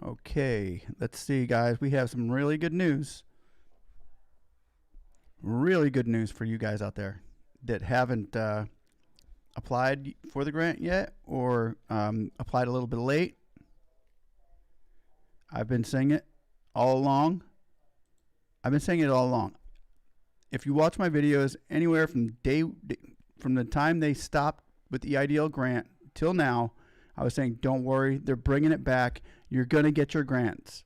Okay, let's see, guys. We have some really good news. Really good news for you guys out there that haven't applied for the grant yet or applied a little bit late. I've been saying it all along. If you watch my videos anywhere from the time they stopped with the Eidl grant till now, I was saying, don't worry, they're bringing it back. You're going to get your grants.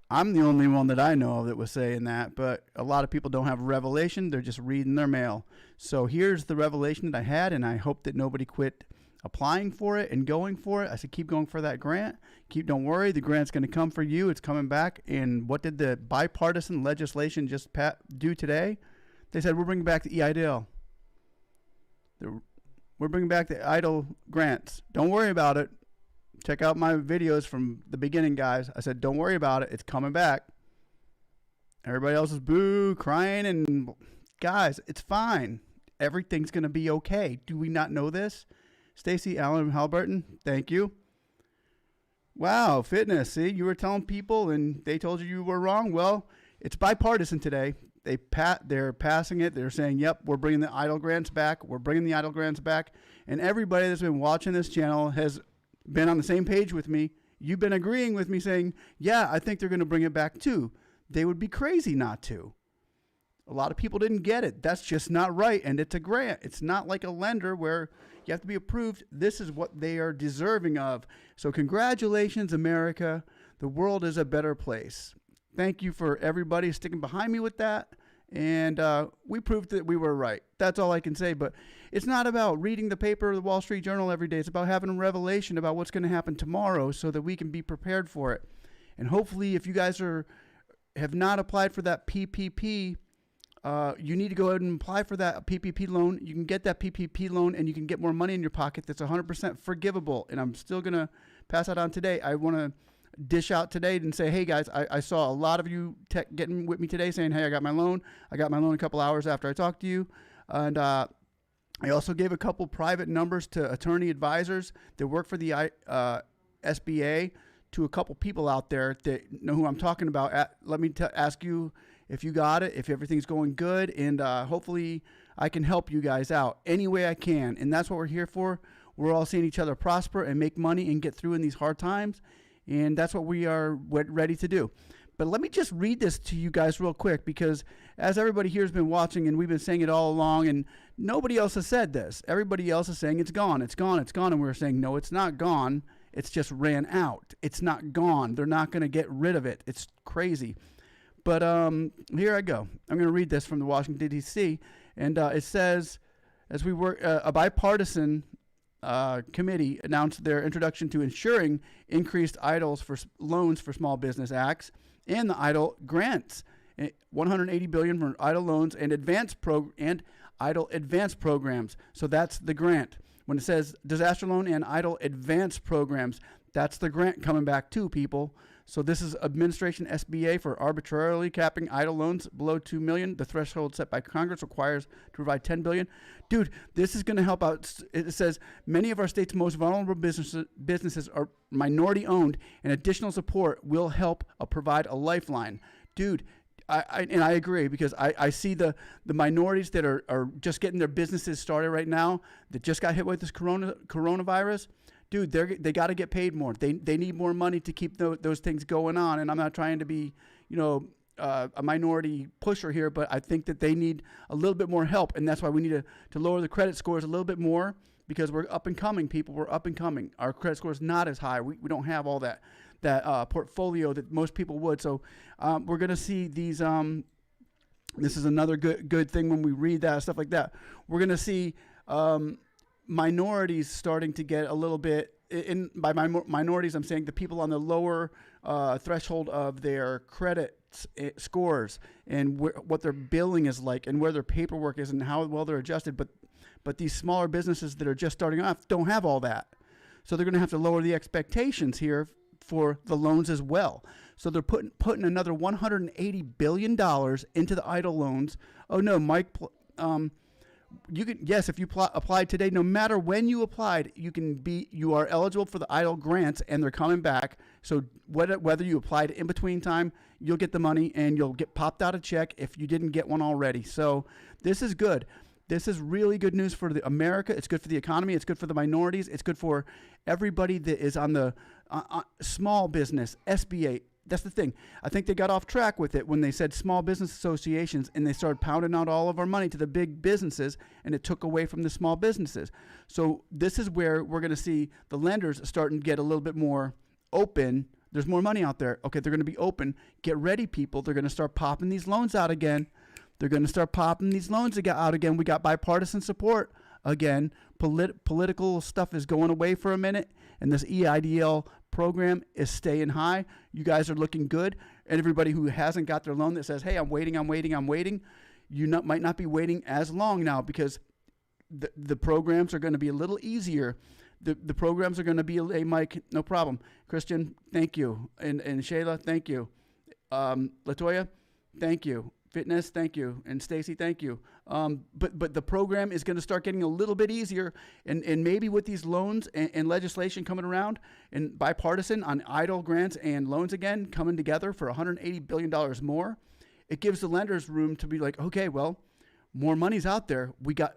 I'm the only one that I know of that was saying that, but a lot of people don't have revelation. They're just reading their mail. So here's the revelation that I had, and I hope that nobody quit applying for it and going for it. I said, keep going for that grant. Don't worry, the grant's going to come for you. It's coming back. And what did the bipartisan legislation just do today? They said, we're bringing back the Eidl. We're bringing back the Eidl grants. Don't worry about it. Check out my videos from the beginning, guys. I said, don't worry about it. It's coming back. Everybody else is boo, crying, and guys, it's fine. Everything's going to be okay. Do we not know this? Stacy Allen Halberton, thank you. Wow, fitness. See, you were telling people and they told you were wrong. Well, it's bipartisan today. They're passing it. They're saying, yep, we're bringing the Eidl grants back. We're bringing the Eidl grants back. And everybody that's been watching this channel has been on the same page with me. You've been agreeing with me saying, yeah, I think they're going to bring it back too. They would be crazy not to. A lot of people didn't get it. That's just not right. And it's a grant. It's not like a lender where you have to be approved. This is what they are deserving of. So congratulations, America. The world is a better place. Thank you for everybody sticking behind me with that. And we proved that we were right. That's all I can say. But it's not about reading the paper or the Wall Street Journal every day. It's about having a revelation about what's going to happen tomorrow so that we can be prepared for it. And hopefully, if you guys have not applied for that PPP, you need to go ahead and apply for that PPP loan. You can get that PPP loan and you can get more money in your pocket that's 100% forgivable. And I'm still going to pass that on today. I want to dish out today and say, hey guys, I saw a lot of you getting with me today saying, hey, I got my loan. I got my loan a couple hours after I talked to you. And I also gave a couple private numbers to attorney advisors that work for the SBA to a couple people out there that know who I'm talking about. Let me ask you if you got it, if everything's going good, and hopefully I can help you guys out any way I can. And that's what we're here for. We're all seeing each other prosper and make money and get through in these hard times. And that's what we are ready to do. But let me just read this to you guys real quick, because as everybody here has been watching and we've been saying it all along, and nobody else has said this. Everybody else is saying it's gone, it's gone, it's gone. And we're saying, no, it's not gone. It's just ran out. It's not gone. They're not going to get rid of it. It's crazy. But here I go. I'm going to read this from the Washington, D.C. And it says, as we work, a bipartisan committee announced their introduction to ensuring increased Eidls for loans for small business acts and the Eidl grants, $180 billion for Eidl loans and Eidl advanced programs. So that's the grant. When it says disaster loan and Eidl advanced programs, that's the grant coming back too, people. So this is administration SBA for arbitrarily capping Eidl loans below $2 million. The threshold set by Congress requires to provide $10 billion. Dude, this is going to help out. It says many of our state's most vulnerable businesses are minority owned, and additional support will help provide a lifeline. Dude, I agree, because I see the minorities that are just getting their businesses started right now that just got hit with this coronavirus. Dude, they got to get paid more. They need more money to keep those things going on. And I'm not trying to be, a minority pusher here, but I think that they need a little bit more help. And that's why we need to lower the credit scores a little bit more, because we're up and coming, people. We're up and coming. Our credit score is not as high. We don't have all that portfolio that most people would. So we're going to see these. This is another good thing when we read that, stuff like that. We're going to see minorities starting to get a little bit. By minorities, I'm saying the people on the lower threshold of their credit scores and what their billing is like and where their paperwork is and how well they're adjusted. But these smaller businesses that are just starting off don't have all that. So they're going to have to lower the expectations here for the loans as well. So they're putting another $180 billion into the Eidl loans. Oh no, Mike, You can, yes, if you applied today, no matter when you applied, you are eligible for the Eidl grants, and they're coming back. So whether you applied in between time, you'll get the money, and you'll get popped out a check if you didn't get one already. So this is good. This is really good news for America. It's good for the economy. It's good for the minorities. It's good for everybody that is on the small business, SBA. That's the thing. I think they got off track with it when they said small business associations, and they started pounding out all of our money to the big businesses, and it took away from the small businesses. So this is where we're going to see the lenders starting to get a little bit more open. There's more money out there. Okay, they're going to be open. Get ready, people. They're going to start popping these loans out again. They're going to start popping these loans out again. We got bipartisan support again. Political stuff is going away for a minute, and this EIDL program is staying high. You guys are looking good. And everybody who hasn't got their loan that says, hey, I'm waiting, you might not be waiting as long now, because the programs are going to be a little easier. The programs are going to be, hey, Mike, no problem. Christian, thank you. And Shayla, thank you. Latoya, thank you. Fitness, thank you. And Stacy, thank you. But the program is going to start getting a little bit easier. And maybe with these loans and legislation coming around, and bipartisan on Eidl grants and loans again coming together for $180 billion more, it gives the lenders room to be like, okay, well, more money's out there.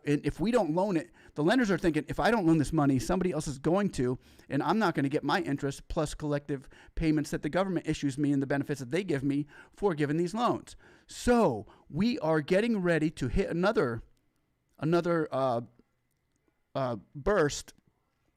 And if we don't loan it, the lenders are thinking, if I don't loan this money, somebody else is going to, and I'm not going to get my interest plus collective payments that the government issues me and the benefits that they give me for giving these loans. So we are getting ready to hit another burst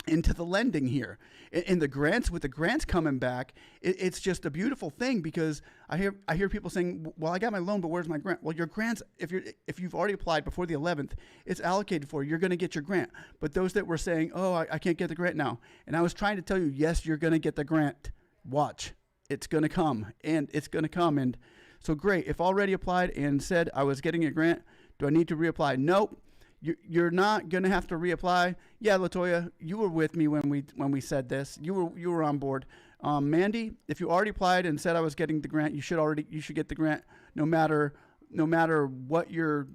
into the lending here. In the grants, with the grants coming back, it's just a beautiful thing, because I hear people saying, well, I got my loan, but where's my grant? Well, your grants, if you've already applied before the 11th, it's allocated for you. You're going to get your grant. But those that were saying, oh, I can't get the grant now. And I was trying to tell you, yes, you're going to get the grant. Watch. It's going to come, and it's going to come. And so great. If already applied and said I was getting a grant, do I need to reapply? Nope. You're not going to have to reapply. Yeah, Latoya, you were with me when we said this. You were on board. Mandy, if you already applied and said I was getting the grant, you should get the grant no matter what you're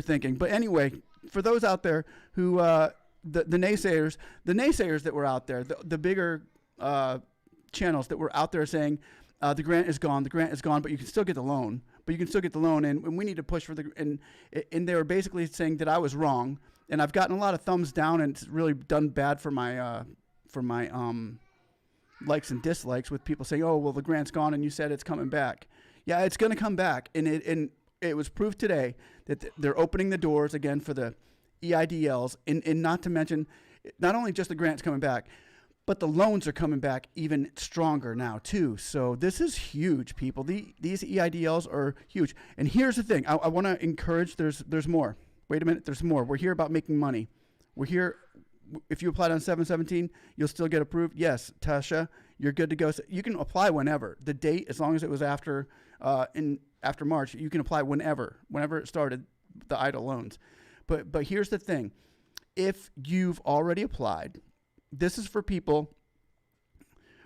thinking. But anyway, for those out there who the naysayers that were out there, the bigger channels that were out there saying the grant is gone, but you can still get the loan. And we need to push for and they were basically saying that I was wrong, and I've gotten a lot of thumbs down, and it's really done bad for my likes and dislikes, with people saying, oh, well, the grant's gone and you said it's coming back. Yeah, it's going to come back, and it was proved today that they're opening the doors again for the EIDLs, and not to mention, not only just the grants coming back, but the loans are coming back even stronger now, too. So this is huge, people. These EIDLs are huge. And here's the thing. I want to encourage, there's more. Wait a minute, there's more. We're here about making money. We're here. If you applied on 7/17, you'll still get approved. Yes, Tasha, you're good to go. So you can apply whenever. The date, as long as it was after March, you can apply whenever it started, the Eidl loans. But here's the thing. If you've already applied, this is for people.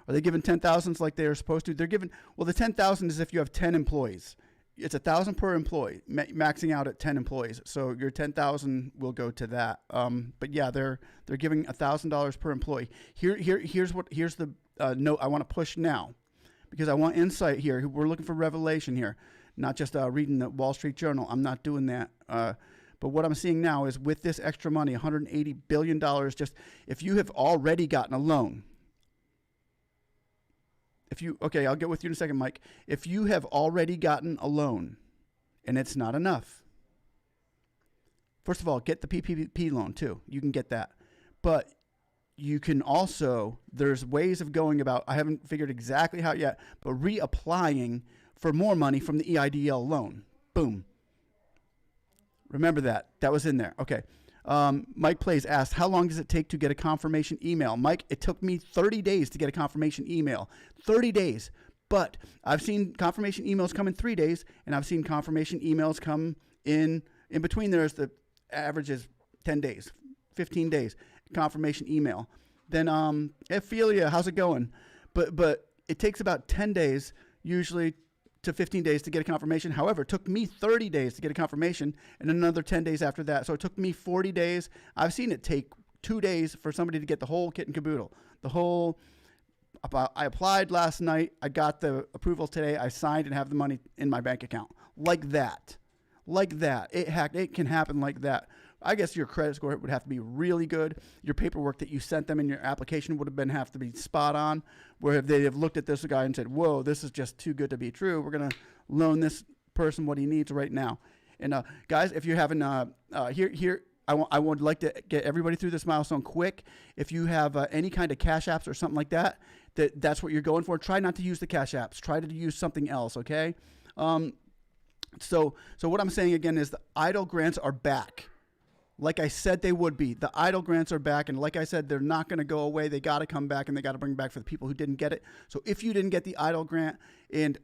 Are they giving 10,000s like they are supposed to? They're giving, well, the 10,000 is if you have 10 employees. It's 1,000 per employee, maxing out at 10 employees. So your 10,000 will go to that. But yeah, they're giving $1,000 per employee. Here's the note I want to push now, because I want insight here. We're looking for revelation here, not just reading the Wall Street Journal. I'm not doing that. But what I'm seeing now is, with this extra money, $180 billion, just if you have already gotten a loan, okay, I'll get with you in a second, Mike. If you have already gotten a loan and it's not enough, first of all, get the PPP loan too. You can get that. But you can also, there's ways of going about, I haven't figured exactly how yet, but reapplying for more money from the EIDL loan. Boom. Remember that. That was in there. Okay. Mike Plays asked, how long does it take to get a confirmation email? Mike, it took me 30 days to get a confirmation email. 30 days. But I've seen confirmation emails come in 3 days, and I've seen confirmation emails come in between. There's the average is 10 days, 15 days, confirmation email. Then, Ophelia, how's it going? But it takes about 10 days usually to 15 days to get a confirmation. However, it took me 30 days to get a confirmation and another 10 days after that. So it took me 40 days. I've seen it take 2 days for somebody to get the whole kit and caboodle. I applied last night. I got the approval today. I signed and have the money in my bank account. Like that. It can happen like that. I guess your credit score would have to be really good. Your paperwork that you sent them in your application would have to be spot on. Where if they have looked at this guy and said, "Whoa, this is just too good to be true. We're gonna loan this person what he needs right now." And guys, if you're having I would like to get everybody through this milestone quick. If you have any kind of cash apps or something like that, that's what you're going for. Try not to use the cash apps. Try to use something else. Okay. So what I'm saying again is the Eidl grants are back. Like I said, they would be. The Eidl grants are back, and like I said, they're not going to go away. They got to come back, and they got to bring back for the people who didn't get it. So if you didn't get the Eidl grant,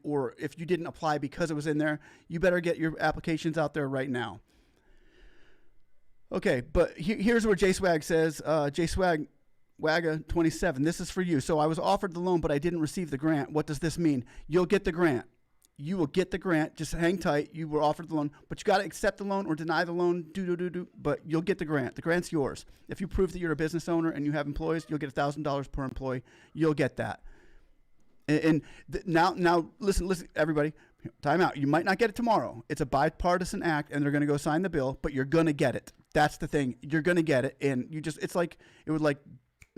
or if you didn't apply because it was in there, you better get your applications out there right now. Okay, but here's where JSwag says, JSwag Wagga 27. This is for you. So I was offered the loan, but I didn't receive the grant. What does this mean? You'll get the grant. You will get the grant. Just hang tight. You were offered the loan, but you got to accept the loan or deny the loan. But you'll get the grant. The grant's yours. If you prove that you're a business owner and you have employees, you'll get $1,000 per employee. You'll get that. Now, listen, everybody. Time out. You might not get it tomorrow. It's a bipartisan act, and they're going to go sign the bill, but you're going to get it. That's the thing. You're going to get it, and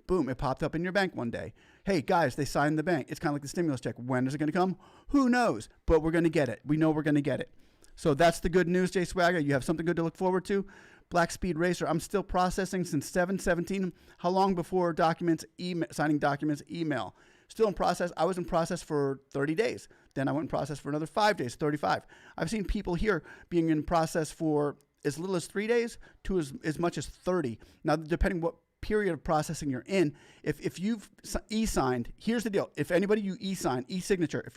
boom, it popped up in your bank one day. Hey, guys, they signed the bank. It's kind of like the stimulus check. When is it going to come? Who knows? But we're going to get it. We know we're going to get it. So that's the good news, Jay Swagger. You have something good to look forward to. Black Speed Racer, I'm still processing since 7/17. How long before signing documents, email? Still in process. I was in process for 30 days. Then I went in process for another 5 days, 35. I've seen people here being in process for as little as 3 days to as much as 30. Now, depending what period of processing you're in, if you've e-signed, here's the deal. If anybody you e-sign, e-signature, if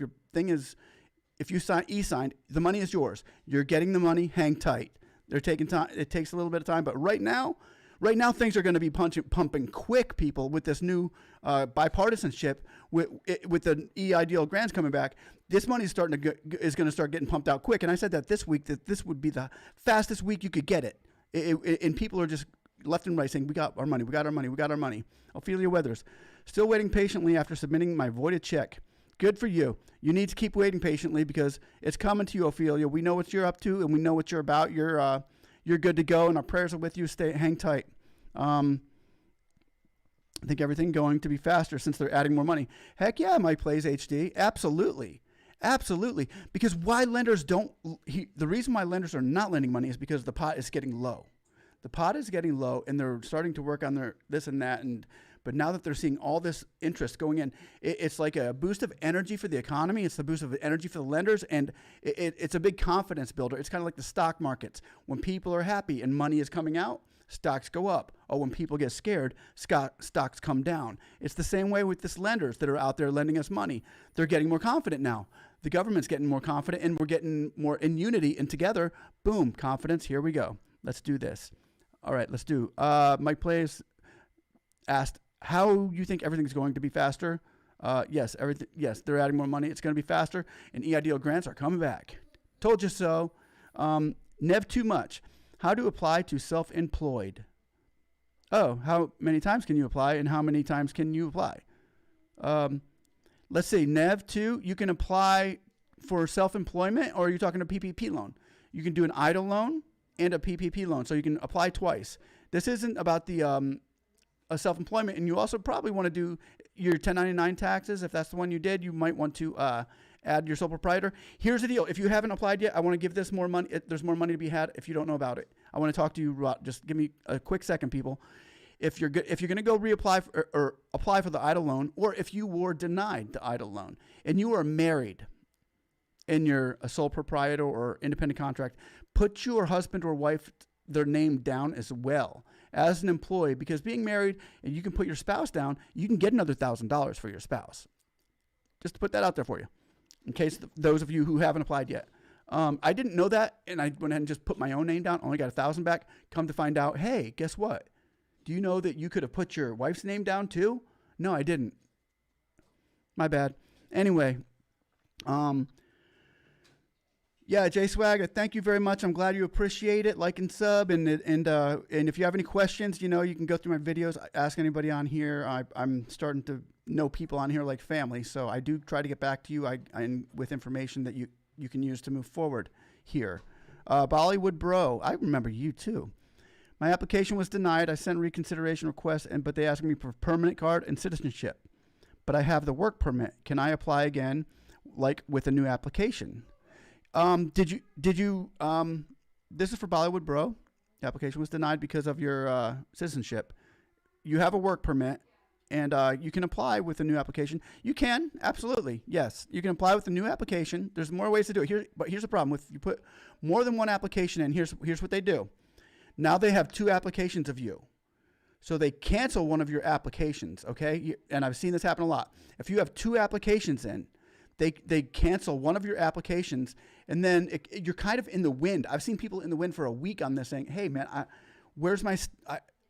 you sign e-signed, the money is yours. You're getting the money, hang tight. They're taking time. It takes a little bit of time, but right now things are going to be pumping quick, people, with this new bipartisanship, with the Eidl grants coming back. This money is going to start getting pumped out quick. And I said that this week, that this would be the fastest week you could get it. And people are just left and right saying, we got our money, we got our money, we got our money. Ophelia Weathers, still waiting patiently after submitting my voided check. Good for you. You need to keep waiting patiently because it's coming to you, Ophelia. We know what you're up to and we know what you're about. You're good to go, and our prayers are with you. Hang tight. I think everything going to be faster since they're adding more money. Heck yeah, Mike Plays HD. Absolutely. Because the reason why lenders are not lending money is because the pot is getting low. The pot is getting low, and they're starting to work on their this and that. But now that they're seeing all this interest going in, it's like a boost of energy for the economy. It's the boost of energy for the lenders, and it's a big confidence builder. It's kind of like the stock markets. When people are happy and money is coming out, stocks go up. Or when people get scared, stocks come down. It's the same way with these lenders that are out there lending us money. They're getting more confident now. The government's getting more confident, and we're getting more in unity and together. Boom, confidence. Here we go. Let's do this. All right, let's do. Mike Plays asked how you think everything's going to be faster. Yes, they're adding more money. It's going to be faster, and Eidl grants are coming back. Told you so. Nev too much. How to apply to self-employed? Oh, how many times can you apply, and how many times can you apply? Let's see, Nev 2, you can apply for self-employment, or are you talking a PPP loan? You can do an Eidl loan and a PPP loan, so you can apply twice. This isn't about the self-employment, and you also probably want to do your 1099 taxes. If that's the one you did, you might want to add your sole proprietor. Here's the deal. If you haven't applied yet, I want to give this more money. There's more money to be had if you don't know about it. I want to talk to you. Just give me a quick second, people. If you're going to go reapply or apply for the Eidl loan, or if you were denied the Eidl loan and you are married and you're a sole proprietor or independent contract, put your husband or wife, their name down as well as an employee, because being married and you can put your spouse down, you can get another $1,000 for your spouse. Just to put that out there for you, in case those of you who haven't applied yet. I didn't know that, and I went ahead and just put my own name down. Only got $1,000 back. Come to find out, hey, guess what? Do you know that you could have put your wife's name down too? No, I didn't. My bad. Anyway, Yeah, Jay Swagger, thank you very much. I'm glad you appreciate it. Like and sub, and if you have any questions, you can go through my videos. Ask anybody on here. I'm starting to know people on here like family, so I do try to get back to you. With information that you can use to move forward here. Bollywood Bro, I remember you too. My application was denied. I sent reconsideration request, but they asked me for permanent card and citizenship. But I have the work permit. Can I apply again, like with a new application? This is for Bollywood Bro. The application was denied because of your citizenship. You have a work permit, and you can apply with a new application. You can, absolutely, yes. You can apply with a new application. There's more ways to do it. But here's the problem. If you put more than one application in, here's what they do. Now they have two applications of you. So they cancel one of your applications, okay? And I've seen this happen a lot. If you have two applications in, they cancel one of your applications, and then you're kind of in the wind. I've seen people in the wind for a week on this saying, hey, man, where's my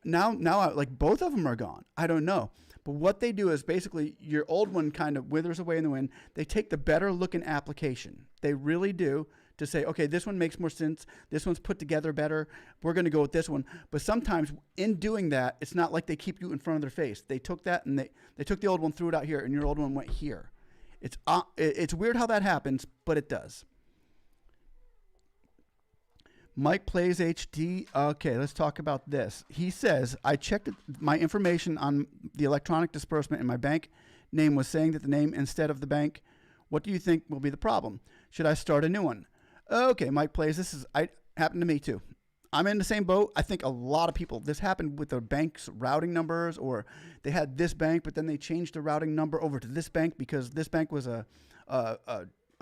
now like both of them are gone. I don't know. But what they do is basically your old one kind of withers away in the wind. They take the better looking application. They really do, to say, okay, this one makes more sense. This one's put together better. We're going to go with this one. But sometimes in doing that, it's not like they keep you in front of their face. They took that and they took the old one, threw it out here, and your old one went here. It's weird how that happens, but it does. Mike Plays HD. Okay, let's talk about this. He says, I checked my information on the electronic disbursement and my bank name was saying that the name instead of the bank. What do you think will be the problem? Should I start a new one? Okay, Mike Plays, happened to me too. I'm in the same boat. I think a lot of people, this happened with their bank's routing numbers, or they had this bank, but then they changed the routing number over to this bank because this bank was a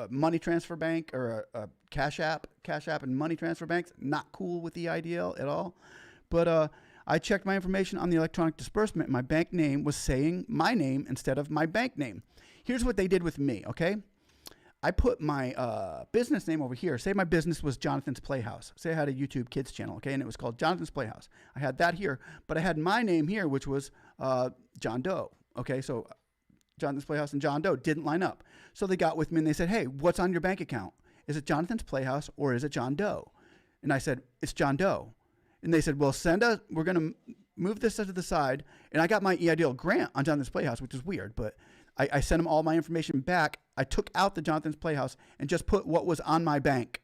money transfer bank, or a Cash App and money transfer banks. Not cool with the Eidl at all. But I checked my information on the electronic disbursement. My bank name was saying my name instead of my bank name. Here's what they did with me, okay? I put my business name over here. Say my business was Jonathan's Playhouse. Say I had a YouTube kids channel, okay, and it was called Jonathan's Playhouse. I had that here, but I had my name here, which was John Doe, okay? So Jonathan's Playhouse and John Doe didn't line up. So they got with me and they said, hey, what's on your bank account? Is it Jonathan's Playhouse or is it John Doe? And I said, it's John Doe. And they said, well, we're going to move this to the side. And I got my Eidl grant on Jonathan's Playhouse, which is weird, but I sent them all my information back. I took out the Jonathan's Playhouse and just put what was on my bank.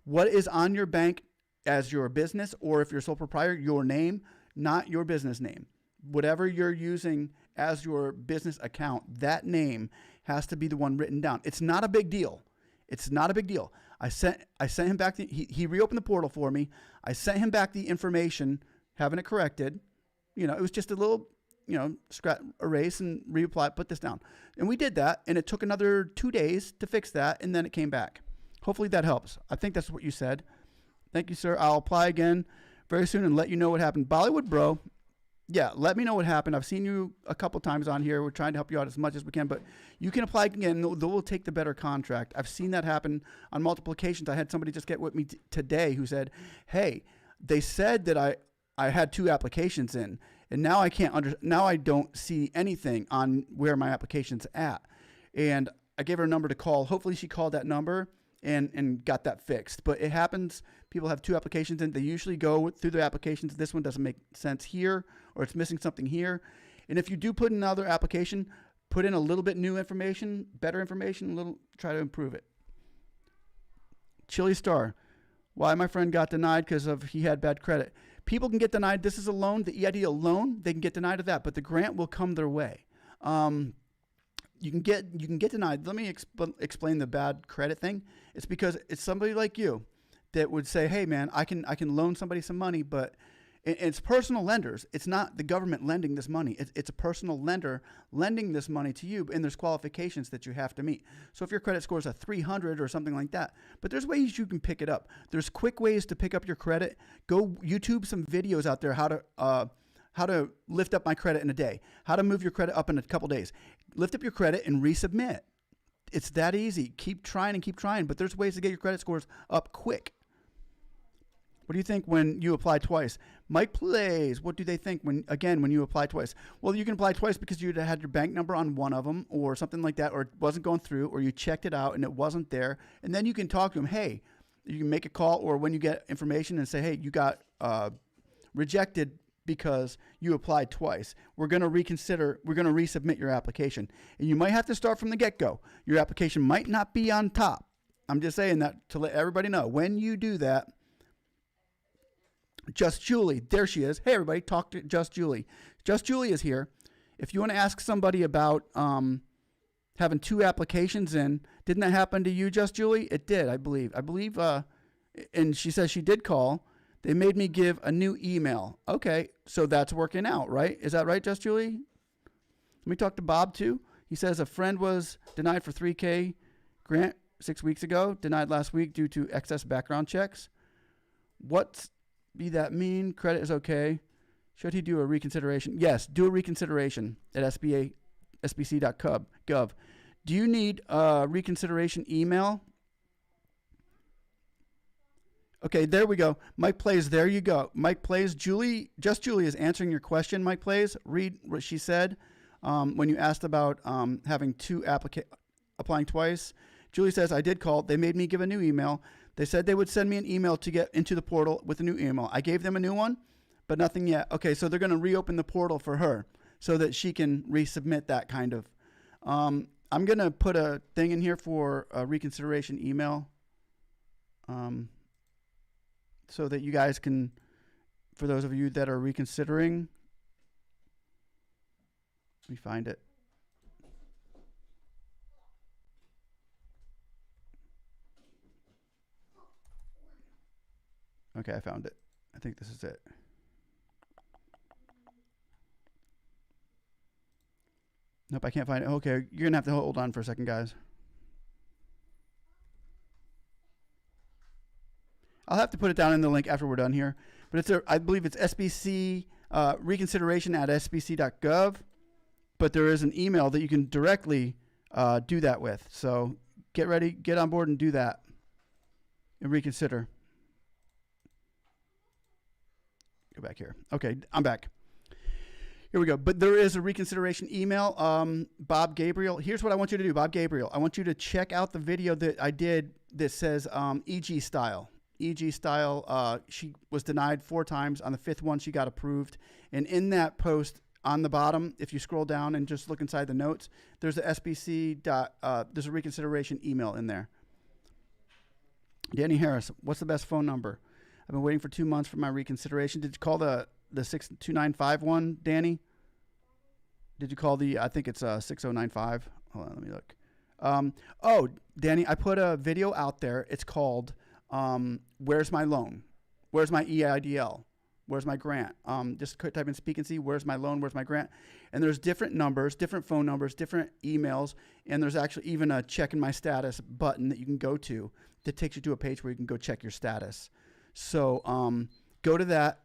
What is on your bank as your business, or if you're sole proprietor, your name, not your business name. Whatever you're using as your business account, that name has to be the one written down. It's not a big deal. It's not a big deal. I sent him back. He reopened the portal for me. I sent him back the information, having it corrected. It was just a little, erase and reapply, put this down. And we did that, and it took another 2 days to fix that, and then it came back. Hopefully that helps. I think that's what you said. Thank you, sir. I'll apply again very soon and let you know what happened. Bollywood Bro, yeah, let me know what happened. I've seen you a couple times on here. We're trying to help you out as much as we can, but you can apply again. They'll take the better contract. I've seen that happen on multiple occasions. I had somebody just get with me today who said, hey, they said that I had two applications in, and now now I don't see anything on where my application's at. And I gave her a number to call. Hopefully she called that number and got that fixed. But it happens. People have two applications in. They usually go through the applications. This one doesn't make sense here, or it's missing something here. And if you do put in another application, put in a little bit new information, better information, try to improve it. Chili Star, why my friend got denied because he had bad credit. People can get denied. This is a loan, the EIDL loan. They can get denied of that, but the grant will come their way. You can get denied. Let me explain the bad credit thing. It's because it's somebody like you that would say, hey man, I can loan somebody some money, but it's personal lenders. It's not the government lending this money. It's a personal lender lending this money to you, and there's qualifications that you have to meet. So if your credit score is a 300 or something like that, but there's ways you can pick it up. There's quick ways to pick up your credit. Go YouTube some videos out there how to lift up my credit in a day, how to move your credit up in a couple days. Lift up your credit and resubmit. It's that easy. Keep trying and keep trying, but there's ways to get your credit scores up quick. What do you think when you apply twice? Mike Plays, what do they think when you apply twice? Well, you can apply twice because you had your bank number on one of them or something like that, or it wasn't going through, or you checked it out and it wasn't there. And then you can talk to them. Hey, you can make a call, or when you get information and say, hey, you got rejected because you applied twice. We're going to reconsider. We're going to resubmit your application. And you might have to start from the get-go. Your application might not be on top. I'm just saying that to let everybody know. When you do that, Just Julie, there she is. Hey, everybody, talk to Just Julie. Just Julie is here. If you want to ask somebody about having two applications in, didn't that happen to you, Just Julie? It did, I believe. And she says she did call. They made me give a new email. Okay, so that's working out, right? Is that right, Just Julie? Let me talk to Bob, too. He says a friend was denied for $3K grant 6 weeks ago, denied last week due to excess background checks. What's be that mean? Credit is okay. Should he do a reconsideration? Yes, do a reconsideration at sbc.gov. Do you need a reconsideration email? Okay, there we go. Mike Plays, there you go. Mike Plays, Just Julie is answering your question, Mike Plays. Read what she said when you asked about having applying twice. Julie says, I did call. They made me give a new email. They said they would send me an email to get into the portal with a new email. I gave them a new one, but nothing yet. Okay, so they're going to reopen the portal for her so that she can resubmit that kind of. I'm going to put a thing in here for a reconsideration email so that you guys can, for those of you that are reconsidering, let me find it. Okay, I found it. I think this is it. Nope, I can't find it. Okay, you're going to have to hold on for a second, guys. I'll have to put it down in the link after we're done here. But I believe it's SBC, reconsideration at sbc.gov. But there is an email that you can directly do that with. So get ready, get on board and do that. And reconsider. Go back here. Okay, I'm back. Here we go. But there is a reconsideration email. Bob Gabriel. Here's what I want you to do, Bob Gabriel. I want you to check out the video that I did that says EG style. EG style. She was denied 4 times. On the 5th one, she got approved. And in that post on the bottom, if you scroll down and just look inside the notes, there's a SBC. There's a reconsideration email in there. Danny Harris. What's the best phone number? I've been waiting for 2 months for my reconsideration. Did you call the 62951, one, Danny? Did you call the, I think it's 6095. Hold on, let me look. Oh, Danny, I put a video out there. It's called Where's My Loan? Where's My EIDL? Where's my grant? Just type in speaknsee, where's my loan, where's my grant? And there's different numbers, different phone numbers, different emails, and there's actually even a check in my status button that you can go to that takes you to a page where you can go check your status. So go to that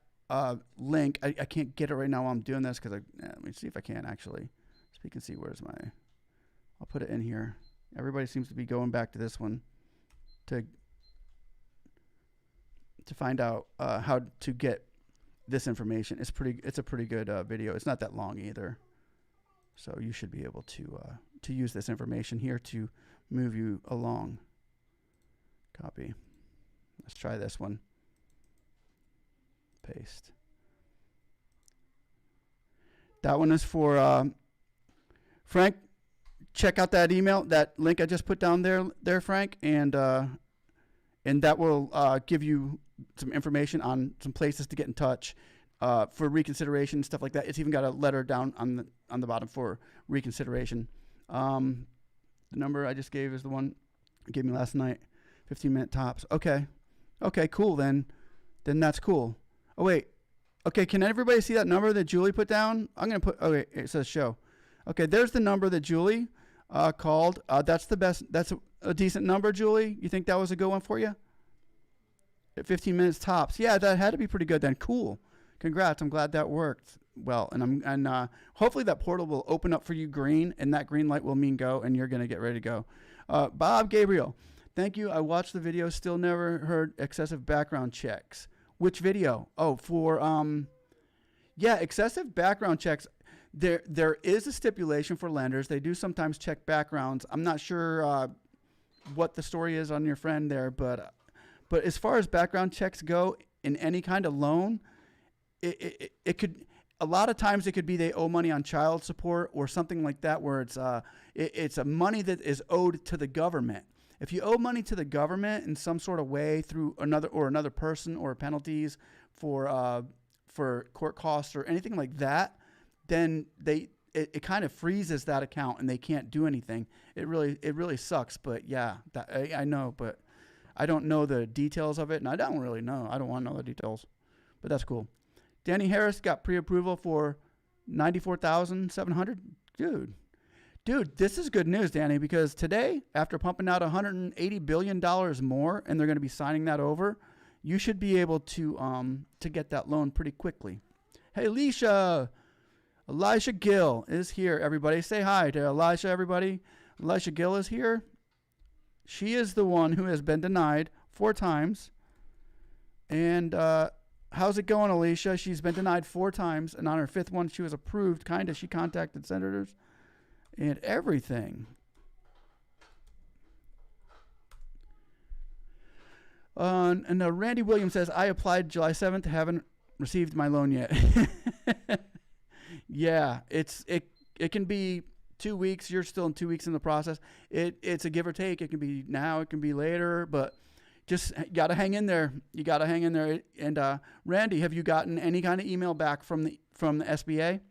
link. I can't get it right now while I'm doing this because let me see if I can actually. Speaknsee, where's my? I'll put it in here. Everybody seems to be going back to this one to find out how to get this information. It's a pretty good video. It's not that long either, so you should be able to use this information here to move you along. Copy. Let's try this one. Paste. That one is for Frank. Check out that email, that link I just put down there, Frank, and that will give you some information on some places to get in touch for reconsideration and stuff like that. It's even got a letter down on the bottom for reconsideration. The number I just gave is the one you gave me last night. 15-minute tops. Okay, cool. Then that's cool. Oh wait. Okay, can everybody see that number that Julie put down? I'm gonna put. Okay, it says show. Okay, there's the number that Julie called. That's the best. That's a decent number, Julie. You think that was a good one for you? 15 minutes tops. Yeah, that had to be pretty good then. Cool. Congrats. I'm glad that worked well. And hopefully that portal will open up for you green, and that green light will mean go, and you're gonna get ready to go. Bob Gabriel, thank you. I watched the video. Still never heard excessive background checks. Which video? Oh, for yeah, excessive background checks. There is a stipulation for lenders. They do sometimes check backgrounds. I'm not sure what the story is on your friend there, but as far as background checks go in any kind of loan, it could, a lot of times it could be they owe money on child support or something like that, where it's a money that is owed to the government. If you owe money to the government in some sort of way through another person, or penalties for court costs or anything like that, then it kind of freezes that account and they can't do anything. It really sucks. But yeah, I know, but I don't know the details of it, and I don't really know. I don't want to know the details, but that's cool. Danny Harris got pre-approval for $94,700. Dude, this is good news, Danny, because today, after pumping out $180 billion more, and they're going to be signing that over, you should be able to get that loan pretty quickly. Hey, Elisha Gill is here, everybody. Say hi to Elisha, everybody. Elisha Gill is here. She is the one who has been denied 4 times. And how's it going, Alicia? She's been denied 4 times, and on her 5th one, she was approved. She contacted senators and everything. And Randy Williams says, I applied July 7th, haven't received my loan yet. Yeah, it can be 2 weeks. You're still in 2 weeks in the process. It's a give or take. It can be now, it can be later, but just got to hang in there. You got to hang in there. And Randy, have you gotten any kind of email back from the SBA?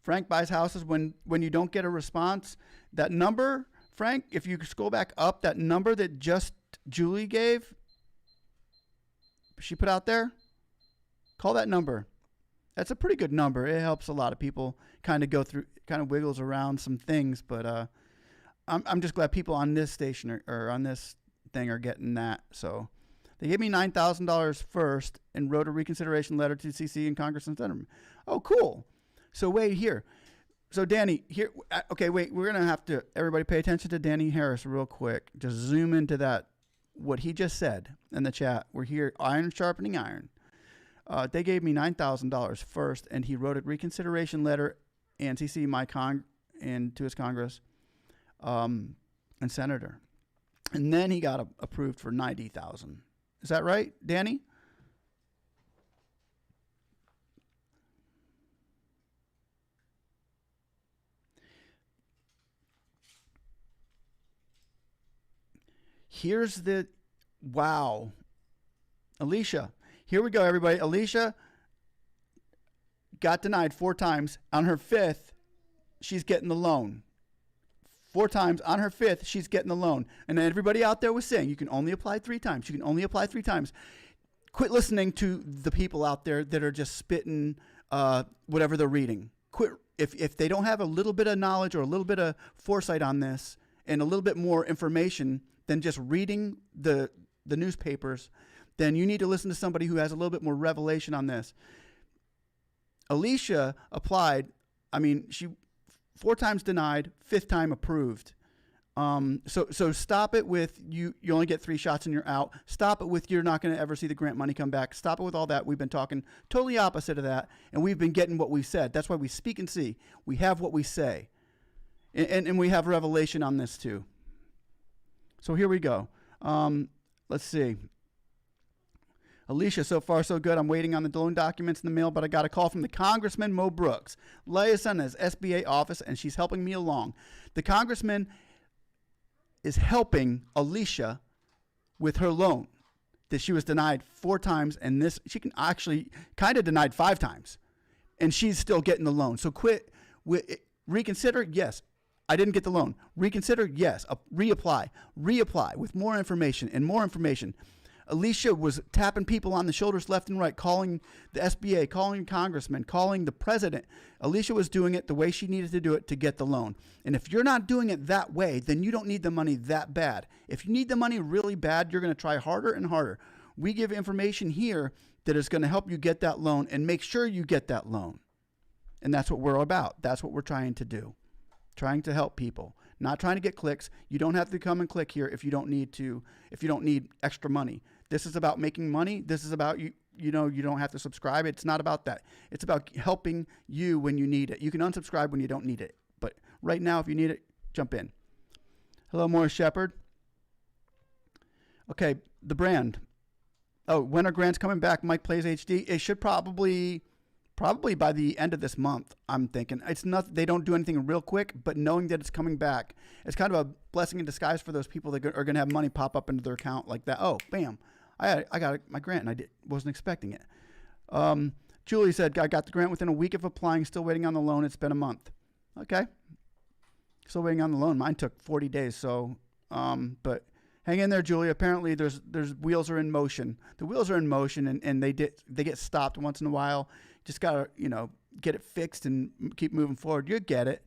Frank buys houses when you don't get a response. That number, Frank, if you scroll back up, that number that just Julie gave, she put out there, call that number. That's a pretty good number. It helps a lot of people kind of go through, kind of wiggles around some things. But I'm just glad people on this station or on this thing are getting that. So they gave me $9,000 first and wrote a reconsideration letter to CC and Congress and Senator. Oh, cool. So wait here. So Danny, here. Okay, wait. We're gonna have to everybody pay attention to Danny Harris real quick. Just zoom into that. What he just said in the chat. We're here, iron sharpening iron. They gave me $9,000 first, and he wrote a reconsideration letter and CC and to his Congress and senator, and then he got approved for $90,000. Is that right, Danny? Here's the wow, Alicia. Here we go, everybody. Alicia got denied 4 times. On her 5th, she's getting the loan. 4 times. On her 5th, she's getting the loan. And then everybody out there was saying, you can only apply 3 times. You can only apply 3 times. Quit listening to the people out there that are just spitting whatever they're reading. Quit. If they don't have a little bit of knowledge or a little bit of foresight on this and a little bit more information than just reading the newspapers, then you need to listen to somebody who has a little bit more revelation on this. Alicia applied. I mean, she 4 times denied, 5th time approved. So stop it with you only get 3 shots and you're out. Stop it with you're not going to ever see the grant money come back. Stop it with all that. We've been talking totally opposite of that, and we've been getting what we said. That's why we speak and see. We have what we say, and we have revelation on this too. So here we go. Let's see. Alicia, so far so good. I'm waiting on the loan documents in the mail, but I got a call from the Congressman Mo Brooks, liaison in his SBA office, and she's helping me along. The Congressman is helping Alicia with her loan that she was denied 4 times, and this she can actually kind of denied 5 times, and she's still getting the loan. So quit. Reconsider, yes. I didn't get the loan. Reconsider, yes. Reapply with more information and more information. Alicia was tapping people on the shoulders left and right, calling the SBA, calling congressmen, calling the president. Alicia was doing it the way she needed to do it to get the loan. And if you're not doing it that way, then you don't need the money that bad. If you need the money really bad, you're going to try harder and harder. We give information here that is going to help you get that loan and make sure you get that loan. And that's what we're about. That's what we're trying to do. Trying to help people. Not trying to get clicks. You don't have to come and click here if you don't need to, if you don't need extra money. This is about making money. This is about you. You know, you don't have to subscribe. It's not about that. It's about helping you when you need it. You can unsubscribe when you don't need it. But right now, if you need it, jump in. Hello, Morris Shepard. Okay, the brand. Oh, when are grants coming back? Mike Plays HD. It should probably by the end of this month, I'm thinking. It's not, they don't do anything real quick, but knowing that it's coming back, it's kind of a blessing in disguise for those people that are going to have money pop up into their account like that. Oh, bam, I got my grant, and wasn't expecting it. Julie said, I got the grant within a week of applying, still waiting on the loan. It's been a month. Okay. Still waiting on the loan. Mine took 40 days, so, but hang in there, Julie. Apparently, there's wheels are in motion. The wheels are in motion, and they get stopped once in a while. Just gotta, get it fixed and keep moving forward. You'll get it,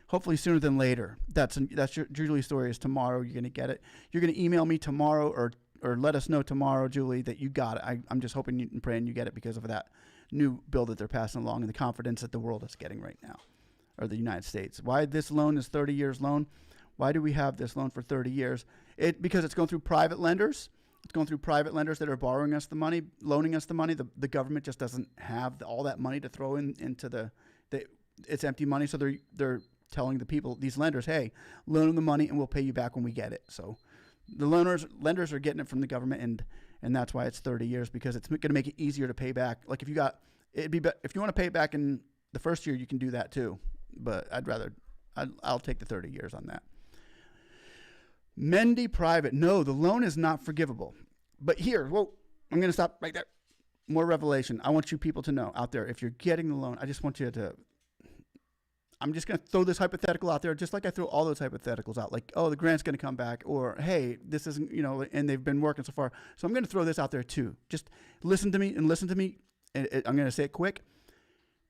hopefully sooner than later. That's your Julie's story. Is tomorrow you're gonna get it. You're gonna email me tomorrow or let us know tomorrow, Julie, that you got it. I'm just hoping and praying you get it because of that new bill that they're passing along and the confidence that the world is getting right now, or the United States. Why this loan is 30 years loan? Why do we have this loan for 30 years? Because it's going through private lenders. It's going through private lenders that are borrowing us the money, loaning us the money. The government just doesn't have all that money to throw into it's empty money. So they're telling the people, these lenders, hey, loan them the money and we'll pay you back when we get it. So the lenders are getting it from the government, and that's why it's 30 years, because it's going to make it easier to pay back. Like if you want to pay it back in the first year, you can do that too. But I'll take the 30 years on that. Mendy Private. No, the loan is not forgivable. But here, I'm going to stop right there. More revelation. I want you people to know out there, if you're getting the loan, I just want you to, I'm just going to throw this hypothetical out there, just like I throw all those hypotheticals out. Like, oh, the grant's going to come back, or, hey, this isn't, and they've been working so far. So I'm going to throw this out there too. Just listen to me. And I'm going to say it quick.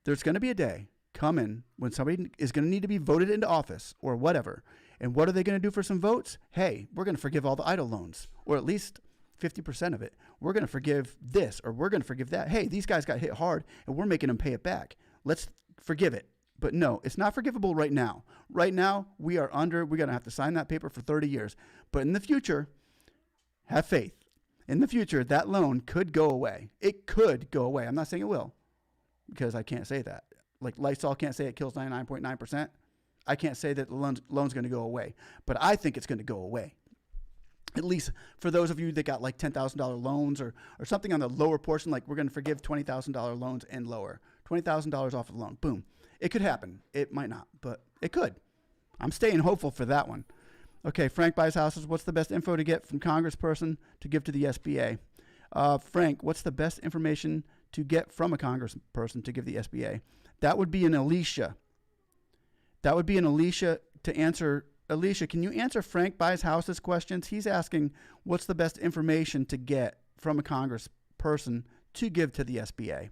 There's going to be a day coming when somebody is going to need to be voted into office or whatever. And what are they going to do for some votes? Hey, we're going to forgive all the Eidl loans, or at least 50% of it. We're going to forgive this, or we're going to forgive that. Hey, these guys got hit hard, and we're making them pay it back. Let's forgive it. But no, it's not forgivable right now. Right now, we're going to have to sign that paper for 30 years. But in the future, have faith. In the future, that loan could go away. It could go away. I'm not saying it will, because I can't say that. Like Lysol can't say it kills 99.9%. I can't say that the loan's going to go away, but I think it's going to go away. At least for those of you that got like $10,000 loans or something on the lower portion, like we're going to forgive $20,000 loans and lower. $20,000 off of the loan. Boom. It could happen. It might not, but it could. I'm staying hopeful for that one. Okay, Frank buys houses. What's the best info to get from congressperson to give to the SBA? Frank, what's the best information to get from a congressperson to give the SBA? That would be an Alicia. To answer. Alicia, can you answer Frank Buys Houses questions? He's asking, what's the best information to get from a congressperson to give to the SBA?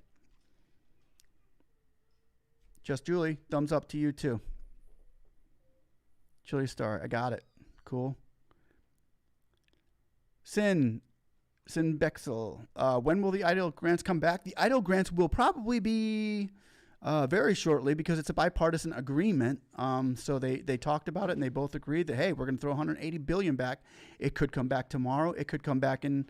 Just Julie, thumbs up to you too. Julie Star, I got it. Cool. Sin Bexel, when will the Eidl grants come back? The Eidl grants will probably be very shortly, because it's a bipartisan agreement. So they talked about it, and they both agreed that, hey, we're going to throw $180 billion back. It could come back tomorrow. It could come back in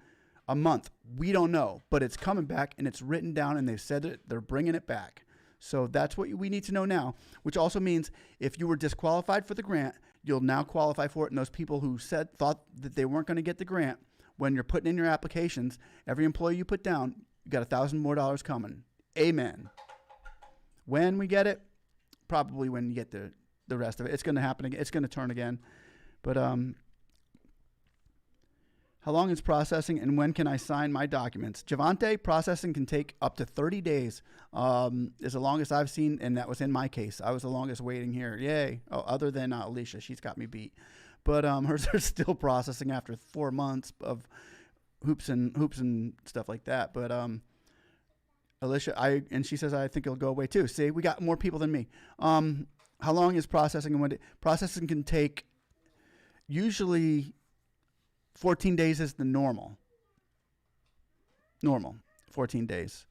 a month. We don't know, but it's coming back, and it's written down, and they've said that they're bringing it back. So that's what we need to know now, which also means if you were disqualified for the grant, you'll now qualify for it. And those people who thought that they weren't going to get the grant, when you're putting in your applications, every employee you put down, you got $1,000 more coming. Amen. When we get it, probably when you get the rest of it. It's going to happen again. It's going to turn again. But how long is processing, and when can I sign my documents? Javante, processing can take up to 30 days. Is the longest I've seen, and that was in my case. I was the longest waiting here. Yay. Oh, other than Alicia. She's got me beat. But hers are still processing after 4 months of hoops and stuff like that. But Alicia, and she says, I think it'll go away too. See, we got more people than me. How long is processing, and when processing can take usually 14 days is the normal. 14 days.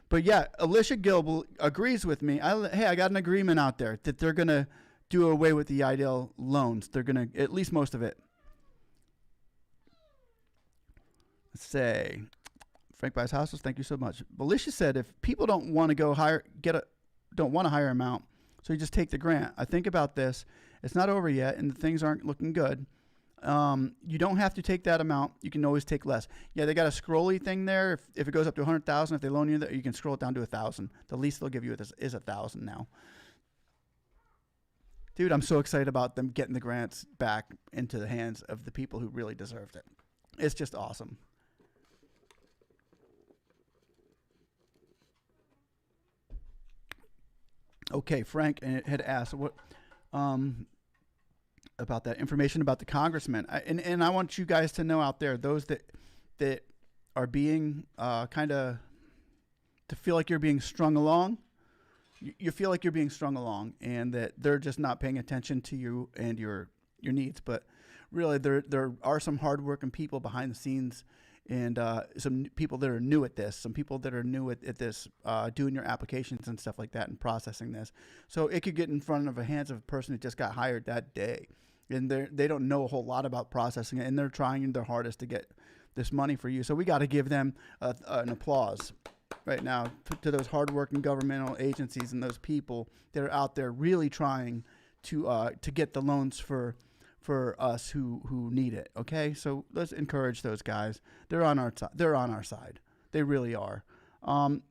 But yeah, Alicia Gilble agrees with me. Hey, I got an agreement out there that they're going to do away with the Eidl loans. They're going to, at least most of it. Let's say Frank buys houses. Thank you so much. Alicia said if people don't want to go hire, don't want a higher amount, so you just take the grant. I think about this. It's not over yet, and the things aren't looking good. You don't have to take that amount. You can always take less. Yeah, they got a scrolly thing there. If it goes up to 100,000, if they loan you that, you can scroll it down to 1,000. The least they'll give you is 1,000 now. Dude, I'm so excited about them getting the grants back into the hands of the people who really deserved it. It's just awesome. Okay, Frank had asked what about that information about the congressman, and I want you guys to know out there, those that are being kind of to feel like you're being strung along. You feel like you're being strung along, and that they're just not paying attention to you and your needs. But really, there are some hardworking people behind the scenes, and some people that are new at this, some people that are new at this, doing your applications and stuff like that, and processing this. So it could get in front of the hands of a person who just got hired that day, and they don't know a whole lot about processing it, and they're trying their hardest to get this money for you. So we got to give them an applause right now to those hardworking governmental agencies and those people that are out there really trying to get the loans for us who need it. Okay, so let's encourage those guys. They're on our side. They really are. Asin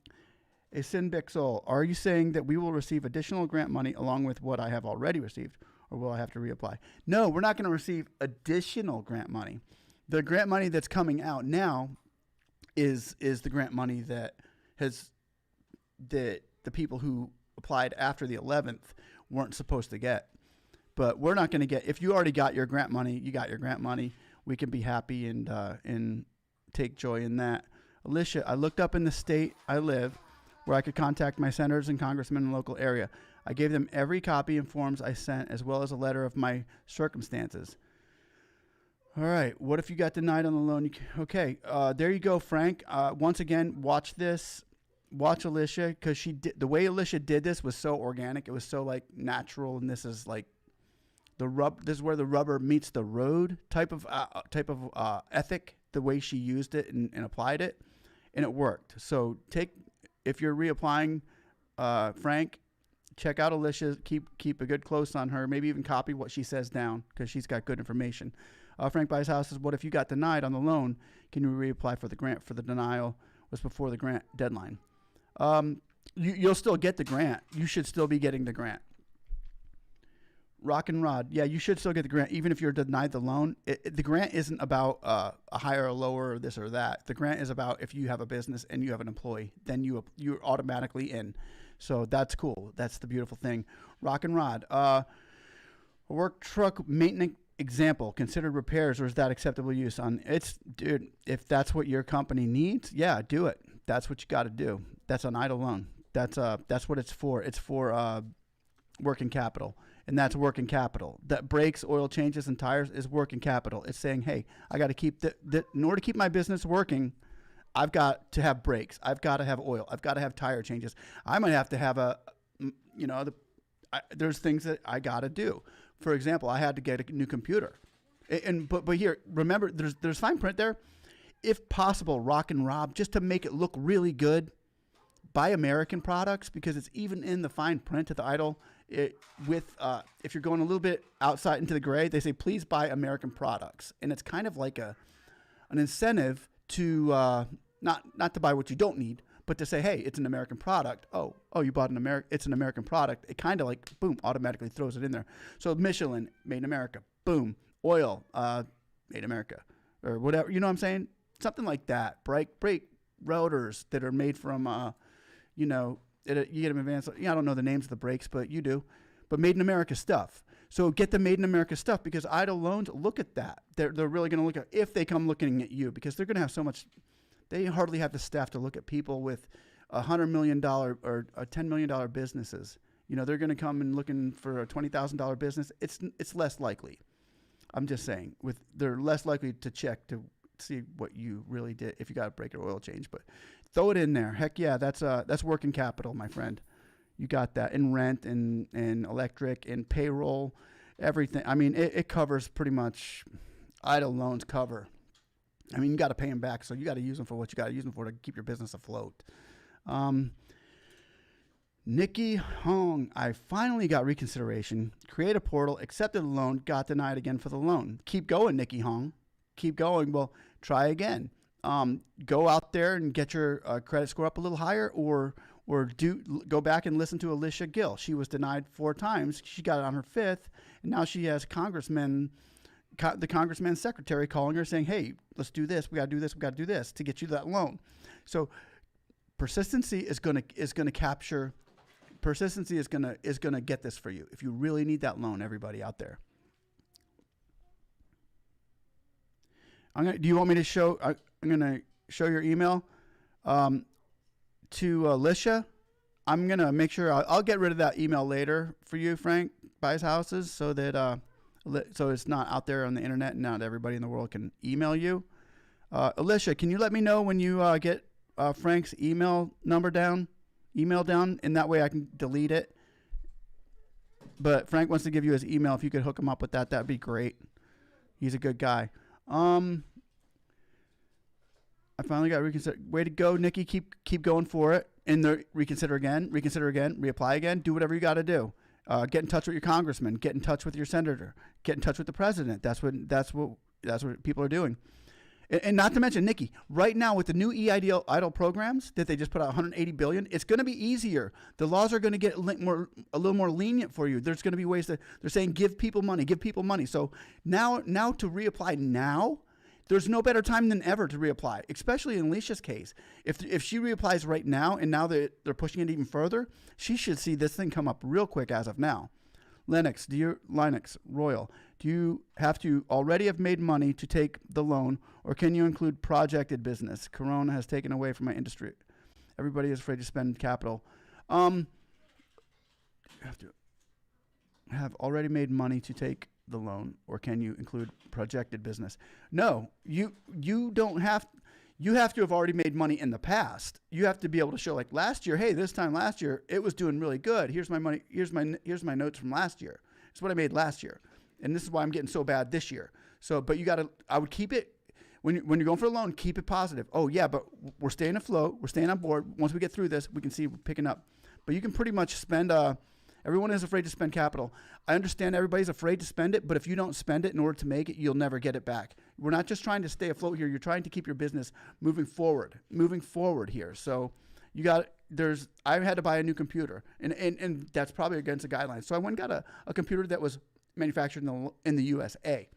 Bixol, are you saying that we will receive additional grant money along with what I have already received, or will I have to reapply? No, we're not going to receive additional grant money. The grant money that's coming out now is the grant money that the people who applied after the 11th weren't supposed to get. But we're not going to get, if you already got your grant money, you got your grant money. We can be happy and take joy in that. Alicia, I looked up in the state I live where I could contact my senators and congressmen in the local area. I gave them every copy and forms I sent, as well as a letter of my circumstances. All right, what if you got denied on the loan? Okay, there you go, Frank. Once again, watch this. Watch Alicia, because the way Alicia did this was so organic. It was so like natural, and this is like this is where the rubber meets the road type of ethic. The way she used it and applied it, and it worked. So if you're reapplying, Frank, check out Alicia. Keep a good close on her. Maybe even copy what she says down, because she's got good information. Frank buys houses. What if you got denied on the loan? Can you reapply for the grant? For the denial was before the grant deadline. You'll still get the grant. You should still be getting the grant. Rock and Rod, yeah, you should still get the grant, even if you're denied the loan. The grant isn't about a higher or lower or this or that. The grant is about if you have a business and you have an employee, then you're automatically in. So that's cool. That's the beautiful thing. Rock and Rod, work truck maintenance example, considered repairs, or is that acceptable use on it's, dude, if that's what your company needs, yeah, do it. That's what you got to do. That's an Eidl loan. That's what it's for. It's for working capital, and that's working capital. That brakes, oil changes, and tires is working capital. It's saying, hey, I got to keep in order to keep my business working, I've got to have brakes. I've got to have oil. I've got to have tire changes. I might have to have there's things that I got to do. For example, I had to get a new computer, but here, remember, there's fine print there. If possible, Rock and Rob, just to make it look really good, buy American products, because it's even in the fine print of the Eidl. If you're going a little bit outside into the gray, they say please buy American products, and it's kind of like an incentive to not to buy what you don't need, but to say, hey, it's an American product. Oh, you bought it's an American product. It kind of like, boom, automatically throws it in there. So Michelin, made in America. Boom. Oil, made in America. Or whatever, you know what I'm saying? Something like that. Brake rotors that are made from, you get them advanced. I don't know the names of the brakes, but you do. But made in America stuff. So get the made in America stuff, because Eidl loans, look at that. They're really going to look at, if they come looking at you, because they're going to have so much. They hardly have the staff to look at people with $100 million or $10 million businesses. They're going to come and looking for a $20,000 business. It's less likely. I'm just saying, they're less likely to check to see what you really did if you got a brake or oil change. But throw it in there. Heck yeah, that's working capital, my friend. You got that in rent and electric and payroll, everything. I mean, it covers pretty much. Eidl loans cover I mean, you got to pay them back, so you got to use them for what you got to use them for to keep your business afloat. Nikki Hong, I finally got reconsideration, create a portal, accepted the loan, got denied again for the loan. Keep going, Nikki Hong. Keep going. Well, try again. Go out there and get your credit score up a little higher, or go back and listen to Alicia Gill. She was denied 4 times. She got it on her 5th, and now she has the congressman's secretary calling her saying, hey, let's do this. We got to do this. We got to do this to get you that loan. So persistency is going to capture. Persistency is gonna get this for you if you really need that loan. Everybody out there, do you want me to show? I'm gonna show your email to Alicia. I'm gonna make sure I'll get rid of that email later for you, Frank Buys Houses, so that so it's not out there on the internet and not everybody in the world can email you. Alicia, can you let me know when you get Frank's email down, and that way I can delete it. But Frank wants to give you his email. If you could hook him up with that, that'd be great. He's a good guy. I finally got reconsider. Way to go, Nikki. Keep going for it. And reconsider again, reapply again. Do whatever you got to do. Get in touch with your congressman. Get in touch with your senator. Get in touch with the president. That's what people are doing. And not to mention, Nikki, right now with the new Eidl programs that they just put out $180 billion, it's going to be easier. The laws are going to get a little more lenient for you. There's going to be ways that they're saying give people money. So now to reapply now, there's no better time than ever to reapply, especially in Alicia's case. If she reapplies right now, and now they're pushing it even further, she should see this thing come up real quick as of now. Linux Royal, do you have to already have made money to take the loan, or can you include projected business? Corona has taken away from my industry. Everybody is afraid to spend capital. You have to have already made money to take the loan, or can you include projected business? No, you don't have. You have to have already made money in the past. You have to be able to show, like last year, hey, this time last year it was doing really good. Here's my money. Here's my notes from last year. It's what I made last year, and this is why I'm getting so bad this year. So, but you got to. I would keep it when you're going for a loan. Keep it positive. Oh yeah, but we're staying afloat. We're staying on board. Once we get through this, we can see we're picking up. But you can pretty much spend. Everyone is afraid to spend capital. I understand everybody's afraid to spend it, but if you don't spend it in order to make it, you'll never get it back. We're not just trying to stay afloat here. You're trying to keep your business moving forward here. So I had to buy a new computer, and that's probably against the guidelines. So I went and got a computer that was manufactured in the USA. It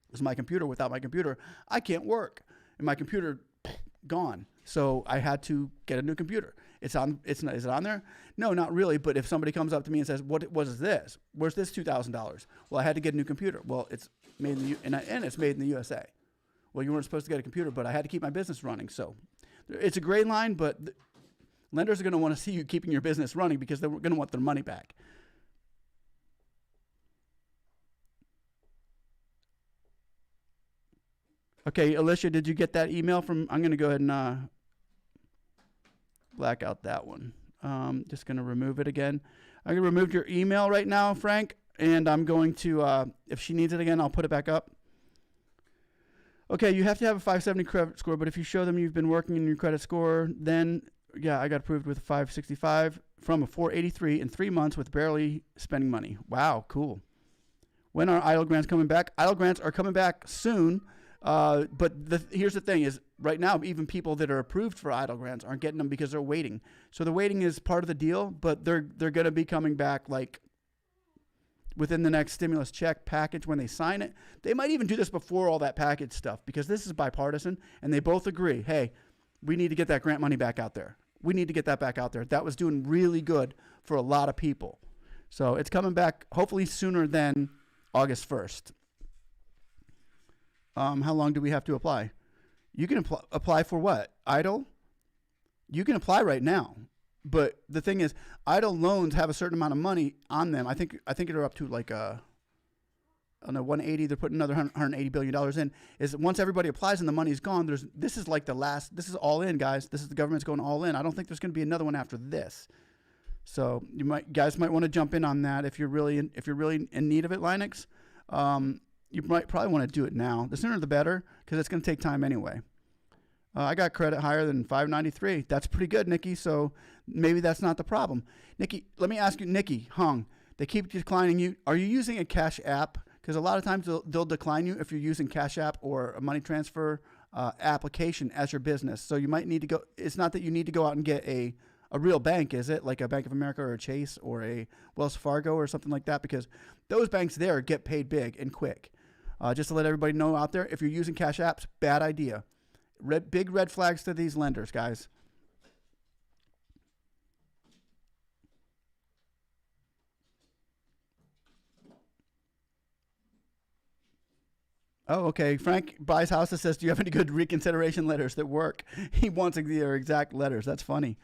was my computer. Without my computer, I can't work. And my computer, gone. So I had to get a new computer. Is it on there? No, not really. But if somebody comes up to me and says, "What is this? Where's this $2,000?" Well, I had to get a new computer. Well, it's made in it's made in the USA. Well, you weren't supposed to get a computer, but I had to keep my business running. So it's a gray line, but lenders are going to want to see you keeping your business running because they're going to want their money back. Okay, Alicia, did you get that email from? I'm going to go ahead and black out that one. Just going to remove it again. I'm going to remove your email right now, Frank, and I'm going to, if she needs it again, I'll put it back up. Okay, you have to have a 570 credit score, but if you show them you've been working in your credit score, then, yeah, I got approved with a 565 from a 483 in 3 months with barely spending money. Wow, cool. When are Eidl grants coming back? Eidl grants are coming back soon. But here's the thing is right now, even people that are approved for Eidl grants aren't getting them because they're waiting. So the waiting is part of the deal, but they're going to be coming back like within the next stimulus check package when they sign it. They might even do this before all that package stuff because this is bipartisan and they both agree, hey, we need to get that grant money back out there. We need to get that back out there. That was doing really good for a lot of people. So it's coming back hopefully sooner than August 1st. How long do we have to apply? You can apply for what? Eidl? You can apply right now. But the thing is, Eidl loans have a certain amount of money on them. I think they're up to like I don't know, 180. They're putting another $180 billion in. Is once everybody applies and the money's gone, this is like the last. This is all in, guys. This is the government's going all in. I don't think there's going to be another one after this. So guys might want to jump in on that if you're really in need of it, Linux. you might probably want to do it now. The sooner the better, because it's going to take time anyway. I got credit higher than 593. That's pretty good, Nikki. So maybe that's not the problem. Nikki, let me ask you, Nikki Hung, they keep declining you. Are you using a Cash App? Because a lot of times they'll decline you if you're using Cash App or a money transfer application as your business. So you might need to go. It's not that you need to go out and get a real bank, is it? Like a Bank of America or a Chase or a Wells Fargo or something like that, because those banks there get paid big and quick. Just to let everybody know out there, if you're using Cash Apps, bad idea. Big red flags to these lenders, guys. Oh, okay. Frank buys houses says, do you have any good reconsideration letters that work? He wants their exact letters. That's funny.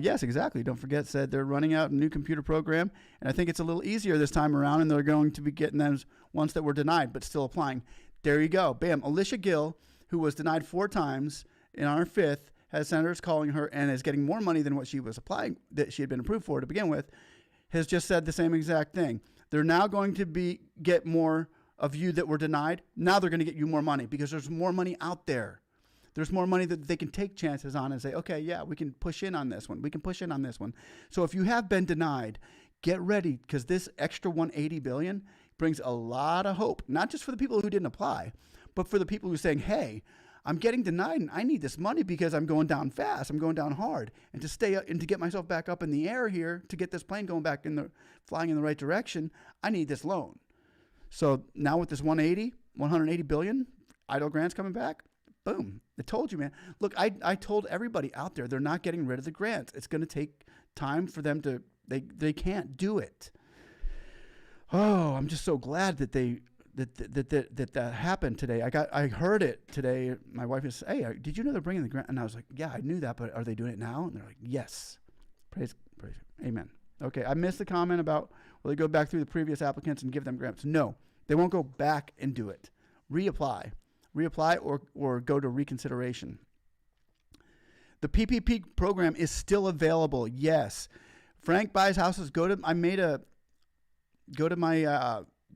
Yes, exactly. Don't forget, said they're running out a new computer program, and I think it's a little easier this time around, and they're going to be getting those ones that were denied but still applying. There you go. Bam. Alicia Gill, who was denied 4 times in our 5th, has senators calling her and is getting more money than what she was applying, that she had been approved for to begin with, has just said the same exact thing. They're now going to get more of you that were denied. Now they're going to get you more money because there's more money out there. There's more money that they can take chances on and say, okay, yeah, we can push in on this one. We can push in on this one. So if you have been denied, get ready, because this extra $180 billion brings a lot of hope, not just for the people who didn't apply, but for the people who are saying, hey, I'm getting denied and I need this money because I'm going down fast. I'm going down hard. And to stay up and to get myself back up in the air here, to get this plane going back flying in the right direction, I need this loan. So now with this 180 billion Eidl grants coming back, boom. I told you, man. Look, I told everybody out there, they're not getting rid of the grants. It's going to take time for them to, they can't do it. Oh, I'm just so glad that that happened today. I heard it today. My wife is, hey, did you know they're bringing the grant? And I was like, yeah, I knew that, but are they doing it now? And they're like, yes. Praise, amen. Okay, I missed the comment about, will they go back through the previous applicants and give them grants? No, they won't go back and do it. Reapply or go to reconsideration. The PPP program is still available. Yes. Frank buys houses. Go to my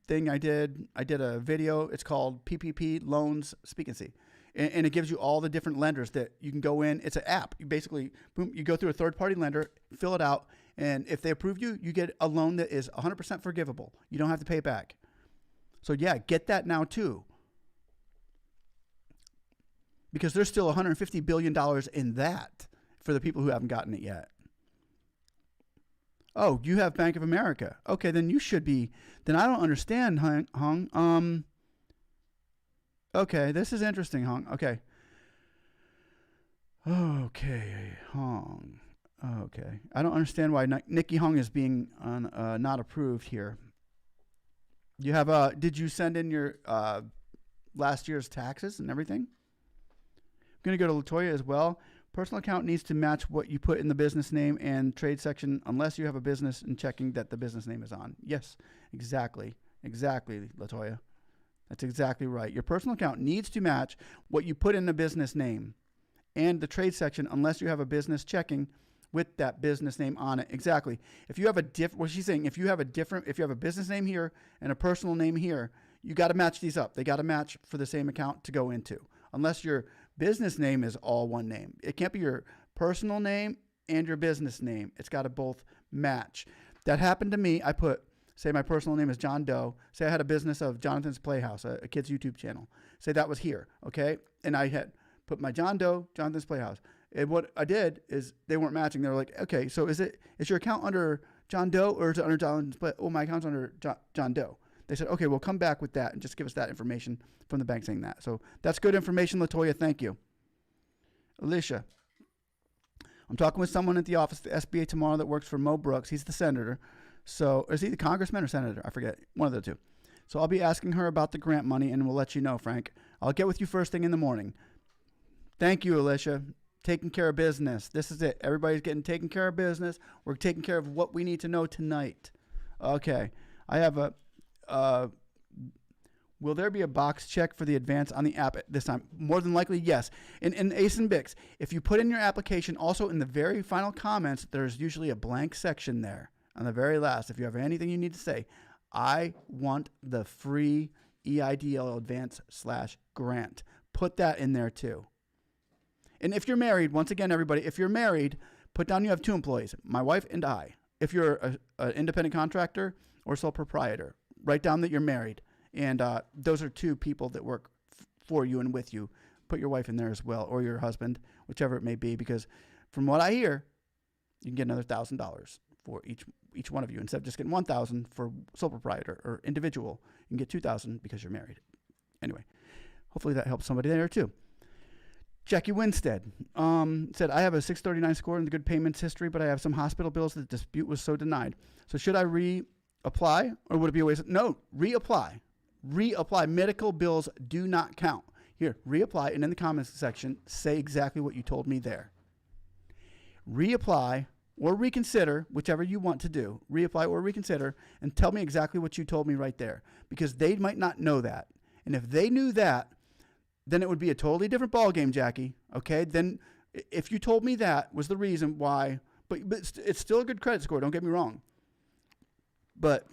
thing I did a video. It's called PPP Loans Speaknsee. And it gives you all the different lenders that you can go in. It's an app. You basically, boom, you go through a third-party lender, fill it out, and if they approve you, you get a loan that is 100% forgivable. You don't have to pay it back. So, yeah, get that now, too. Because there's still $150 billion in that for the people who haven't gotten it yet. Oh, you have Bank of America. Okay, then you should be. Then I don't understand, Hung. Okay, this is interesting, Hung. Okay. Okay, Hung. Okay. I don't understand why Nikki Hung is being not approved here. You have did you send in your last year's taxes and everything? I'm going to go to Latoya as well. Personal account needs to match what you put in the business name and trade section unless you have a business and checking that the business name is on. Yes, exactly. Exactly, Latoya. That's exactly right. Your personal account needs to match what you put in the business name and the trade section unless you have a business checking with that business name on it. Exactly. If you have what she's saying, if you have a business name here and a personal name here, you got to match these up. They got to match for the same account to go into, unless your business name is all one name. It can't be your personal name and your business name. It's got to both match. That happened to me. I put, say my personal name is John Doe. Say I had a business of Jonathan's Playhouse, a kid's YouTube channel. Say that was here, okay? And I had put my John Doe, Jonathan's Playhouse. And what I did is they weren't matching. They were like, okay, so is your account under John Doe or is it under Jonathan's Playhouse? Oh, my account's under John Doe. They said, okay, well, come back with that and just give us that information from the bank saying that. So that's good information, Latoya. Thank you. Alicia, I'm talking with someone at the office of the SBA tomorrow that works for Mo Brooks. He's the senator. So is he the congressman or senator? I forget. One of the two. So I'll be asking her about the grant money, and we'll let you know, Frank. I'll get with you first thing in the morning. Thank you, Alicia. Taking care of business. This is it. Everybody's getting taken care of business. We're taking care of what we need to know tonight. Okay. I have will there be a box check for the advance on the app at this time? More than likely, yes. In Ace and Bix, if you put in your application, also in the very final comments, there's usually a blank section there on the very last. If you have anything you need to say, I want the free EIDL Advance/grant. Put that in there too. And if you're married, once again, everybody, if you're married, put down you have 2 employees, my wife and I. If you're an independent contractor or sole proprietor, write down that you're married. And those are 2 people that work for you and with you. Put your wife in there as well, or your husband, whichever it may be, because from what I hear, you can get another $1,000 for each one of you. Instead of just getting $1,000 for sole proprietor or individual, you can get $2,000 because you're married. Anyway, hopefully that helps somebody there too. Jackie Winstead said, I have a 639 score and good payments history, but I have some hospital bills that the dispute was so denied. So should I reapply, or would it be a waste of... No, reapply. Reapply. Medical bills do not count. Here, reapply, and in the comments section, say exactly what you told me there. Reapply or reconsider, whichever you want to do. Reapply or reconsider, and tell me exactly what you told me right there, because they might not know that. And if they knew that, then it would be a totally different ballgame, Jackie. Okay? Then if you told me that was the reason why, but it's still a good credit score, don't get me wrong. But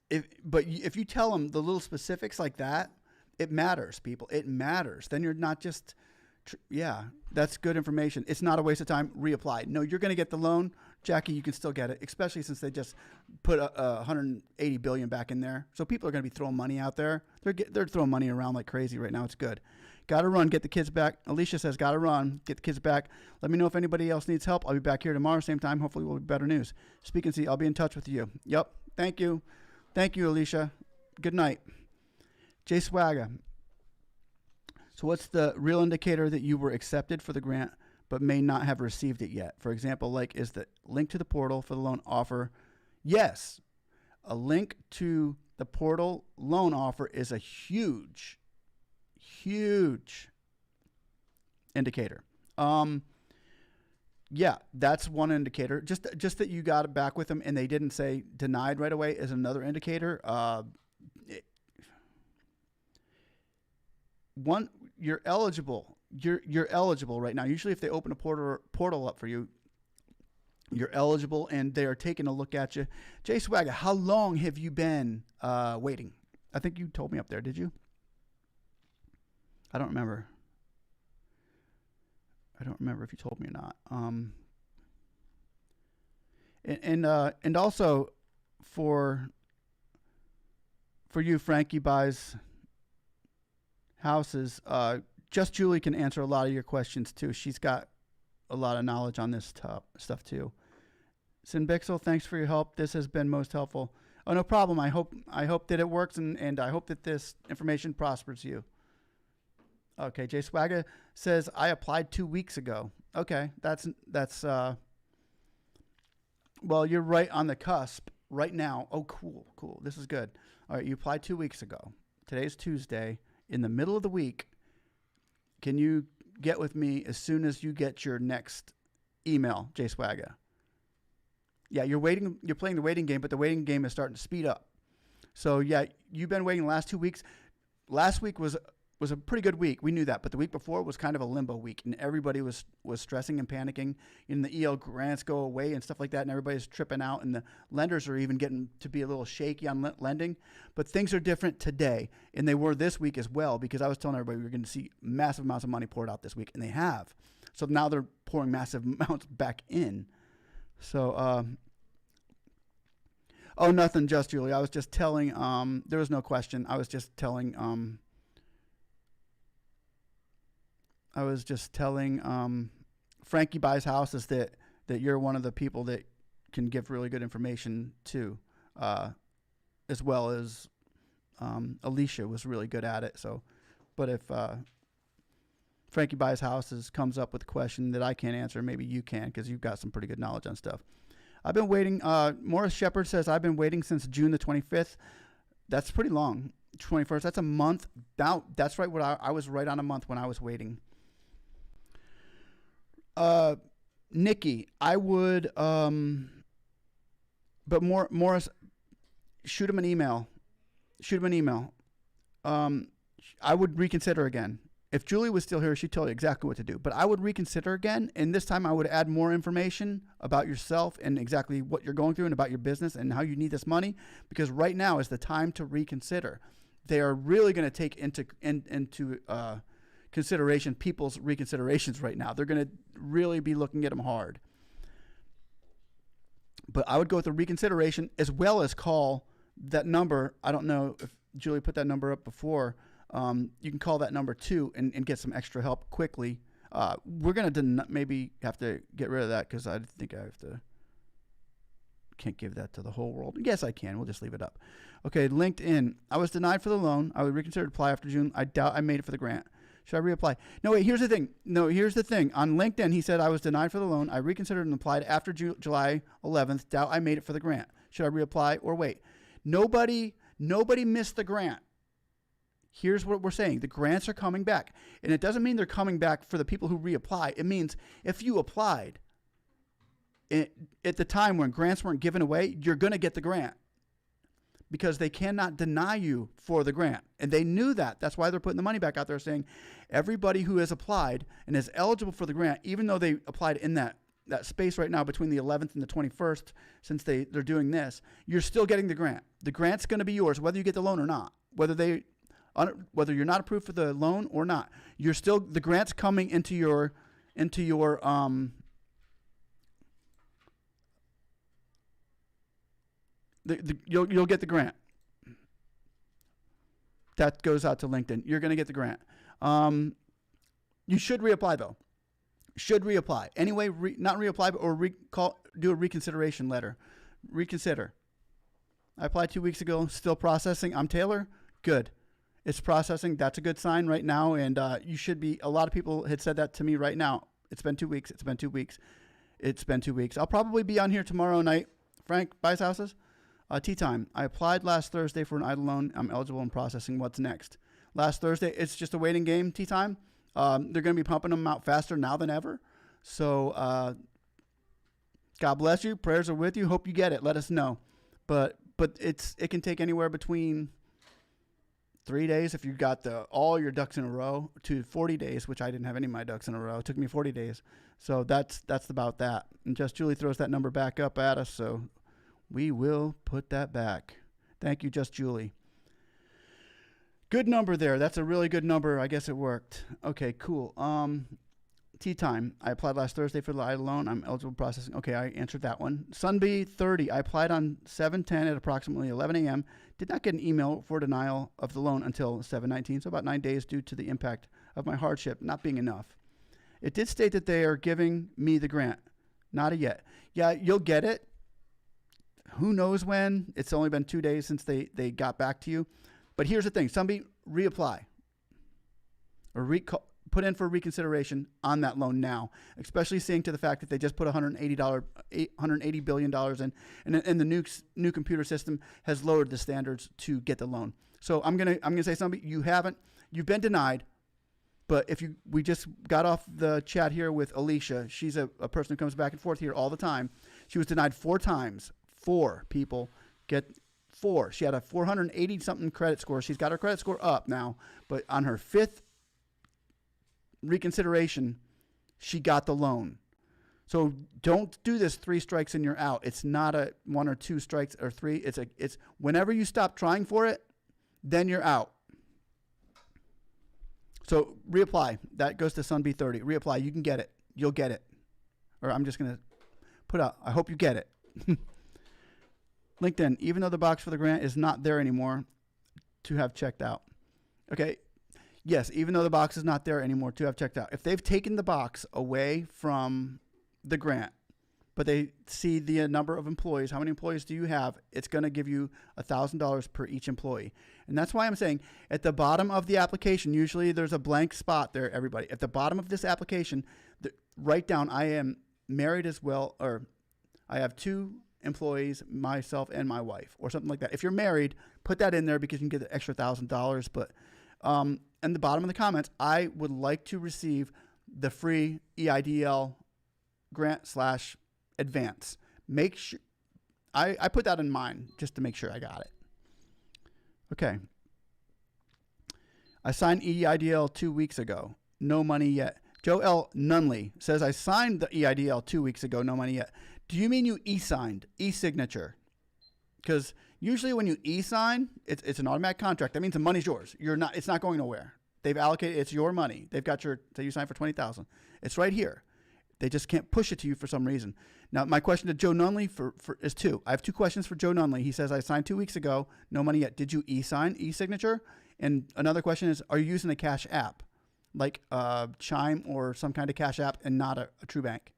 if you tell them the little specifics like that, it matters, people. It matters. Then you're not just, yeah, that's good information. It's not a waste of time. Reapply. No, you're going to get the loan, Jackie. You can still get it, especially since they just put $180 billion back in there. So people are going to be throwing money out there. They're throwing money around like crazy right now. It's good. Got to run. Get the kids back. Alicia says, got to run. Get the kids back. Let me know if anybody else needs help. I'll be back here tomorrow, same time. Hopefully, we'll be better news. Speak and see. I'll be in touch with you. Yep. Thank you. Thank you, Alicia. Good night. Jay Swagger. So what's the real indicator that you were accepted for the grant but may not have received it yet? For example, like, is the link to the portal for the loan offer? Yes. A link to the portal loan offer is a huge indicator. Yeah, that's one indicator. Just that you got it back with them and they didn't say denied right away is another indicator. You're eligible. You're eligible right now. Usually if they open a portal up for you, you're eligible and they are taking a look at you. Jay Swagger, how long have you been waiting? I think you told me up there, did you? I don't remember. I don't remember if you told me or not. And also for you, Frankie buys houses. Just Julie can answer a lot of your questions too. She's got a lot of knowledge on this stuff too. Sin Bixel, thanks for your help. This has been most helpful. Oh, no problem. I hope that it works and I hope that this information prospers you. Okay, Jay Swagger says, I applied 2 weeks ago. Okay, that's well, you're right on the cusp right now. Oh, cool. This is good. All right, you applied 2 weeks ago. Today's Tuesday. In the middle of the week, can you get with me as soon as you get your next email, Jay Swagger? Yeah, you're waiting. You're playing the waiting game, but the waiting game is starting to speed up. So, yeah, you've been waiting the last 2 weeks. Last week was a pretty good week. We knew that. But the week before was kind of a limbo week, and everybody was stressing and panicking. And the EL grants go away and stuff like that, and everybody's tripping out, and the lenders are even getting to be a little shaky on lending. But things are different today, and they were this week as well, because I was telling everybody we were going to see massive amounts of money poured out this week, and they have. So now they're pouring massive amounts back in. So, oh, nothing, just Julie. I was just telling, there was no question. I was just telling, Frankie buys houses that you're one of the people that can give really good information to, as well as Alicia was really good at it. So, but if Frankie buys houses comes up with a question that I can't answer, maybe you can, because you've got some pretty good knowledge on stuff. I've been waiting. Morris Shepard says, I've been waiting since June the 25th. That's pretty long. 21st. That's a month. Now, that's right. What I was right on a month when I was waiting. Nikki, I would, but Morris, shoot him an email. I would reconsider again. If Julie was still here, she'd tell you exactly what to do. But I would reconsider again, and this time I would add more information about yourself and exactly what you're going through and about your business and how you need this money, because right now is the time to reconsider. they are really going to take into consideration people's reconsiderations right now. They're going to really be looking at them hard. But I would go with a reconsideration as well as call that number. I don't know if Julie put that number up before. You can call that number too and get some extra help quickly. We're going to maybe have to get rid of that because I think I can't give that to the whole world. Yes, I can. We'll just leave it up. Okay, LinkedIn. I was denied for the loan. I would reconsider to apply after June. I doubt I made it for the grant. Should I reapply? No, wait, here's the thing. On LinkedIn, he said I was denied for the loan. I reconsidered and applied after July 11th. Doubt I made it for the grant. Should I reapply or wait? Nobody missed the grant. Here's what we're saying. The grants are coming back. And it doesn't mean they're coming back for the people who reapply. It means if you applied at the time when grants weren't given away, you're going to get the grant. Because they cannot deny you for the grant. And they knew that. That's why they're putting the money back out there saying everybody who has applied and is eligible for the grant, even though they applied in that space right now between the 11th and the 21st, since they're doing this, you're still getting the grant. The grant's going to be yours whether you get the loan or not. Whether you're not approved for the loan or not. The grant's coming into your you'll get the grant. That goes out to LinkedIn. You're going to get the grant. You should reapply though. Should reapply anyway. Not reapply, but do a reconsideration letter. Reconsider. I applied 2 weeks ago. Still processing. I'm Taylor. Good. It's processing. That's a good sign right now. And you should be. A lot of people had said that to me right now. It's been 2 weeks. It's been 2 weeks. It's been 2 weeks. I'll probably be on here tomorrow night. Frank buys houses. Tea time. I applied last Thursday for an Eidl loan. I'm eligible and processing. What's next? Last Thursday. It's just a waiting game. Tea time. They're going to be pumping them out faster now than ever. So God bless you. Prayers are with you. Hope you get it. Let us know. But it can take anywhere between 3 days if you got all your ducks in a row to 40 days, which I didn't have any of my ducks in a row. It took me 40 days. So that's about that. And Just Julie throws that number back up at us. So we will put that back. Thank you, Just Julie. Good number there. That's a really good number. I guess it worked. Okay, cool. Tea time. I applied last Thursday for the Eidl loan. I'm eligible processing. Okay, I answered that one. Sunbee 30. I applied on 7/10 at approximately 11 a.m. Did not get an email for denial of the loan until 7/19, so about 9 days due to the impact of my hardship not being enough. It did state that they are giving me the grant. Not a yet. Yeah, you'll get it. Who knows when? It's only been 2 days since they got back to you. But here's the thing. Somebody reapply or put in for reconsideration on that loan now, especially seeing to the fact that they just put $180 billion in, and the new computer system has lowered the standards to get the loan. So I'm gonna say something. You've been denied. But we just got off the chat here with Alicia. She's a person who comes back and forth here all the time. She was denied 4 times. 4 people get 4. She had a 480 something credit score. She's got her credit score up now, but on her 5th reconsideration, she got the loan. So don't do this 3 strikes and you're out. It's not a 1 or 2 strikes or 3. It's whenever you stop trying for it, then you're out. So reapply. That goes to Sunbee 30. Reapply. You can get it. You'll get it. Or I'm just going to put out. I hope you get it. LinkedIn. Even though the box for the grant is not there anymore to have checked out. Okay. Yes. Even though the box is not there anymore to have checked out. If they've taken the box away from the grant, but they see the number of employees, how many employees do you have? It's going to give you $1,000 per each employee. And that's why I'm saying at the bottom of the application, usually there's a blank spot there, everybody. At the bottom of this application, write down I am married as well, or I have 2 employees, myself and my wife, or something like that. If you're married, put that in there because you can get the extra $1,000. But in the bottom of the comments, I would like to receive the free EIDL grant / advance. Make sure I put that in mine just to make sure I got it. Okay. I signed EIDL 2 weeks ago. No money yet. Joe L. Nunley says, I signed the EIDL 2 weeks ago. No money yet. Do you mean you e-signed? E-signature. Because usually when you e-sign, it's an automatic contract. That means the money's yours. It's not going nowhere. They've allocated, it's your money. They've got say you signed for $20,000. It's right here. They just can't push it to you for some reason. Now, my question to Joe Nunley is two. I have two questions for Joe Nunley. He says, I signed 2 weeks ago, no money yet. Did you e-sign, e-signature? And another question is, are you using a cash app, like Chime or some kind of cash app and not a true bank?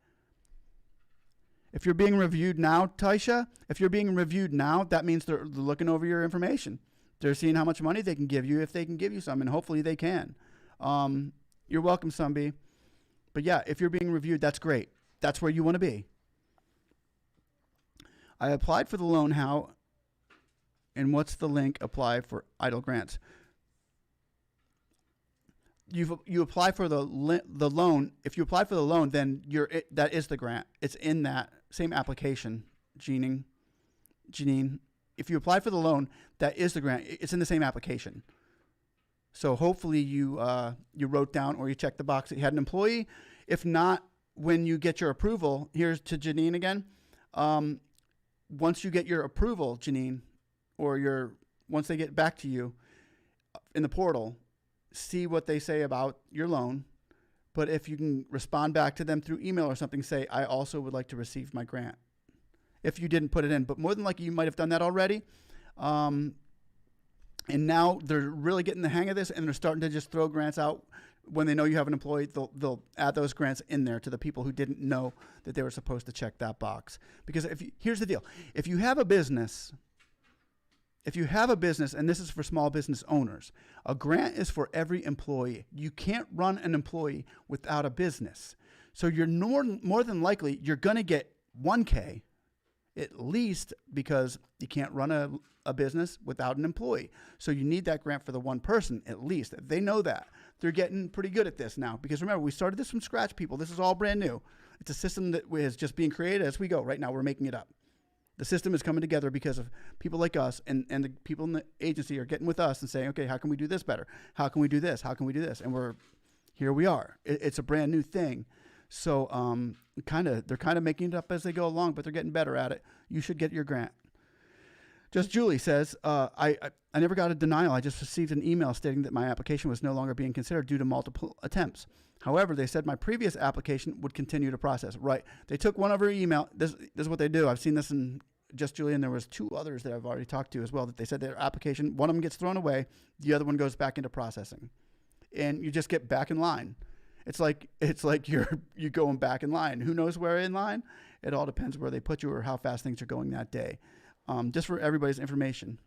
If you're being reviewed now, Taisha, if you're being reviewed now, that means they're looking over your information. They're seeing how much money they can give you, if they can give you some, and hopefully they can. You're welcome, Sunby. But yeah, if you're being reviewed, that's great. That's where you want to be. I applied for the loan. How and what's the link? Apply for Eidl grants. You apply for the loan. If you apply for the loan, then that is the grant. It's in that same application, Janine. If you apply for the loan, that is the grant. It's in the same application. So hopefully you wrote down or you checked the box that you had an employee. If not, when you get your approval, here's to Janine again. Once you get your approval, Janine, or once they get back to you in the portal, see what they say about your loan. But if you can respond back to them through email or something, say, I also would like to receive my grant. If you didn't put it in, but more than likely you might have done that already. And now they're really getting the hang of this, and they're starting to just throw grants out when they know you have an employee. They'll add those grants in there to the people who didn't know that they were supposed to check that box. Because here's the deal: if you have a business, and this is for small business owners, a grant is for every employee. You can't run an employee without a business. So you're more than likely you're going to get 1K. At least, because you can't run a business without an employee. So you need that grant for the one person, at least. They know that. They're getting pretty good at this now. Because remember, we started this from scratch, people. This is all brand new. It's a system that is just being created as we go. Right now, we're making it up. The system is coming together because of people like us, and the people in the agency are getting with us and saying, okay, how can we do this better? How can we do this? How can we do this? And here we are. It's a brand new thing. So they're kind of making it up as they go along, but they're getting better at it. You should get your grant. Just Julie says, I never got a denial. I just received an email stating that my application was no longer being considered due to multiple attempts. However, they said my previous application would continue to process. Right. They took one of her email. This is what they do. I've seen this in Just Julie, and there was 2 others that I've already talked to as well, that they said their application, one of them gets thrown away, the other one goes back into processing. And you just get back in line. It's like you're going back in line. Who knows where in line? It all depends where they put you or how fast things are going that day. Just for everybody's information.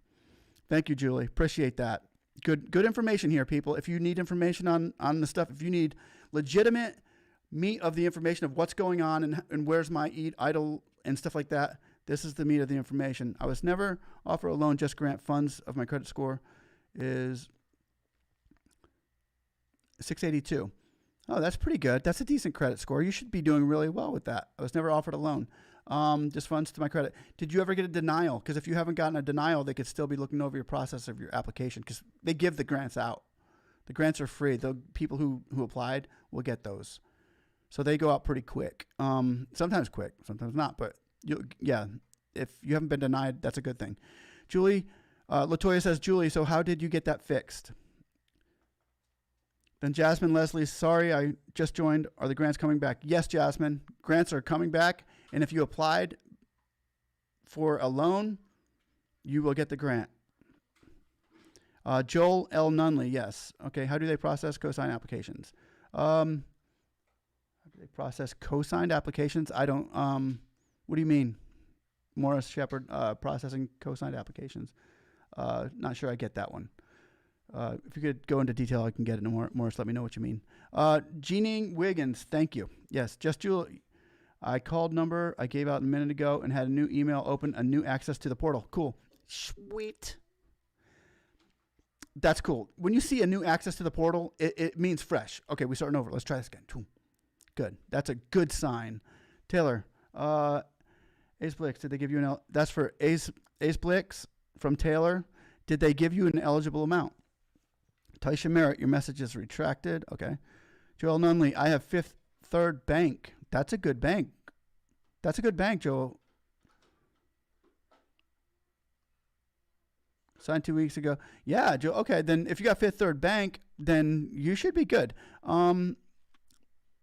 Thank you, Julie. Appreciate that. Good information here, people. If you need information on the stuff, if you need legitimate meat of the information of what's going on and where's my Eidl and stuff like that, this is the meat of the information. I was never offered a loan, just grant funds of my credit score is 682. Oh, that's pretty good. That's a decent credit score. You should be doing really well with that. I was never offered a loan. Just funds to my credit. Did you ever get a denial? Because if you haven't gotten a denial, they could still be looking over your process of your application, because they give the grants out. The grants are free. The people who applied will get those. So they go out pretty quick. Sometimes quick, sometimes not. But if you haven't been denied, that's a good thing. Julie, Latoya says, Julie, so how did you get that fixed? Then Jasmine Leslie, sorry, I just joined. Are the grants coming back? Yes, Jasmine, grants are coming back. And if you applied for a loan, you will get the grant. Joel L. Nunley, yes. Okay, how do they process cosign applications? How do they process cosigned applications? I don't, what do you mean? Morris Shepard, processing cosigned applications. Not sure I get that one. If you could go into detail, I can get it more. Morris, let me know what you mean. Jeanine Wiggins, thank you. Yes, just Julie. I called number I gave out a minute ago and had a new email open, a new access to the portal. Cool. Sweet. That's cool. When you see a new access to the portal, it means fresh. Okay, we're starting over. Let's try this again. Good. That's a good sign. Taylor, Ace Blix, did they give you that's for Ace Blix from Taylor. Did they give you an eligible amount? Taisha Merritt, your message is retracted. Okay. Joel Nunley, I have Fifth Third Bank. That's a good bank. That's a good bank, Joel. Signed 2 weeks ago. Yeah, Joe. Okay, then if you got Fifth Third Bank, then you should be good.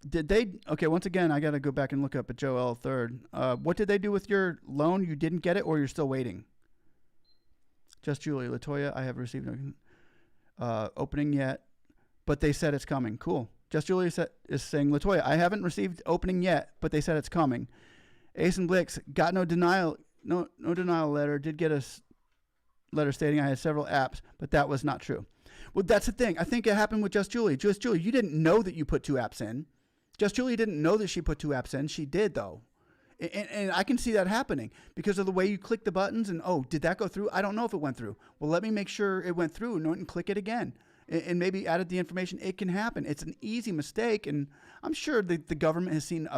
Did they? Okay, once again, I got to go back and look up at Joe L. Third. What did they do with your loan? You didn't get it, or you're still waiting? Just Julie Latoya. I have received no opening yet, but they said it's coming. Cool. Just Julie is saying, Latoya, I haven't received opening yet, but they said it's coming. Ace and Blix got no denial letter. Did get a letter stating I had several apps, but that was not true. Well, that's the thing. I think it happened with Just Julie. Just Julie, you didn't know that you put 2 apps in. Just Julie didn't know that she put 2 apps in. She did, though. And I can see that happening because of the way you click the buttons and, oh, did that go through? I don't know if it went through. Well, let me make sure it went through and click it again. And maybe added the information. It can happen. It's an easy mistake. And I'm sure the government has seen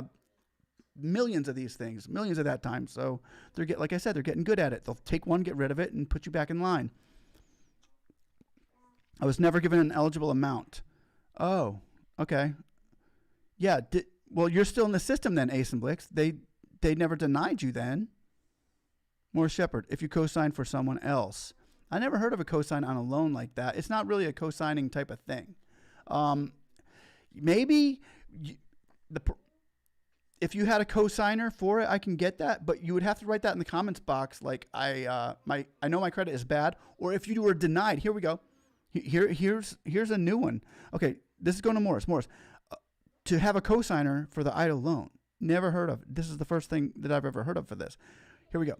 millions of these things, millions of that time. So like I said, they're getting good at it. They'll take one, get rid of it, and put you back in line. I was never given an eligible amount. Oh, okay. Yeah. Well, you're still in the system then, Ace and Blix. They never denied you then. Morris Shepard, if you co-sign for someone else. I never heard of a cosign on a loan like that. It's not really a cosigning type of thing. Maybe if you had a cosigner for it, I can get that, but you would have to write that in the comments box. Like I know my credit is bad, or if you were denied. Here we go. Here's a new one. Okay, this is going to Morris. Morris, to have a cosigner for the Eidl loan. Never heard of. This is the first thing that I've ever heard of for this. Here we go.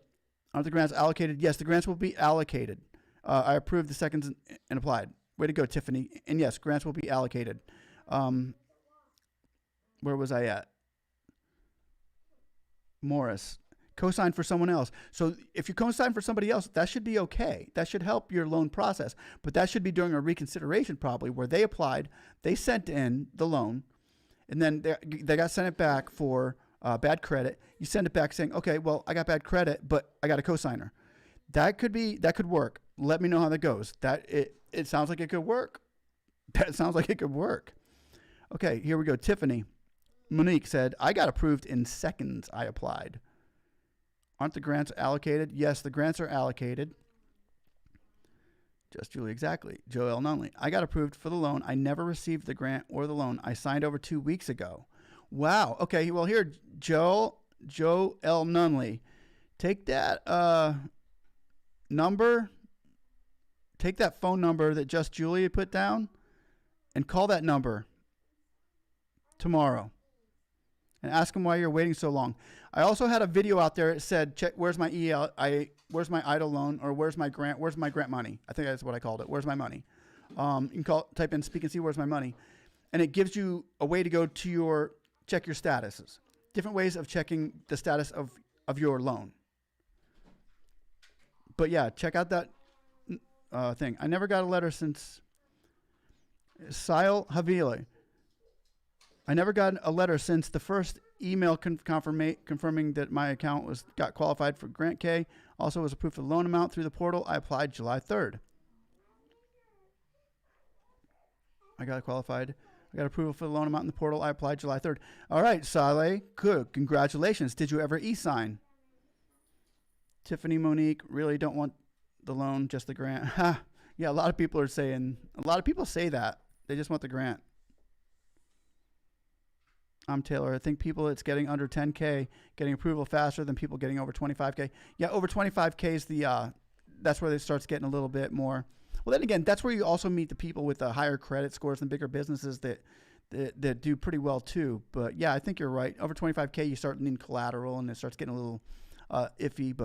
Are the grants allocated? Yes, the grants will be allocated. I approved the seconds and applied. Way to go, Tiffany. And yes, grants will be allocated. Where was I at? Morris. Co-sign for someone else. So if you co-sign for somebody else, that should be okay. That should help your loan process. But that should be during a reconsideration probably where they applied, they sent in the loan, and then they got sent it back for bad credit. You send it back saying, okay, well, I got bad credit, but I got a co-signer. That could work. Let me know how that goes. It sounds like it could work. That sounds like it could work. Okay, here we go. Tiffany. Monique said, I got approved in seconds I applied. Aren't the grants allocated? Yes, the grants are allocated. Just Julie, exactly. Joe L. Nunley. I got approved for the loan. I never received the grant or the loan. I signed over 2 weeks ago. Wow. Okay, well here, Joe L. Nunley. Take that number, take that phone number that Just Julie put down and call that number tomorrow and ask them why you're waiting so long. I also had a video out there that said, check, where's my where's my Eidl loan, or where's my grant money? I think that's what I called it. Where's my money? You can type in speak and see where's my money. And it gives you a way to go to check your statuses. Different ways of checking the status of your loan. But yeah, check out that thing. I never got a letter since Sile Havile. I never got a letter since the first email confirming that my account got qualified for Grant K. Also was approved for the loan amount through the portal. I applied July 3rd. I got qualified. I got approval for the loan amount in the portal. I applied July 3rd. All right, Saleh. Good. Congratulations. Did you ever e-sign? Tiffany Monique, really don't want the loan, just the grant. Yeah, a lot of people say that. They just want the grant. I'm Taylor. I think people that's getting under 10K getting approval faster than people getting over 25K. Yeah, over 25K is that's where it starts getting a little bit more. Well, then again, that's where you also meet the people with the higher credit scores and bigger businesses that do pretty well too. But yeah, I think you're right. Over 25K, you start needing collateral and it starts getting a little iffy. But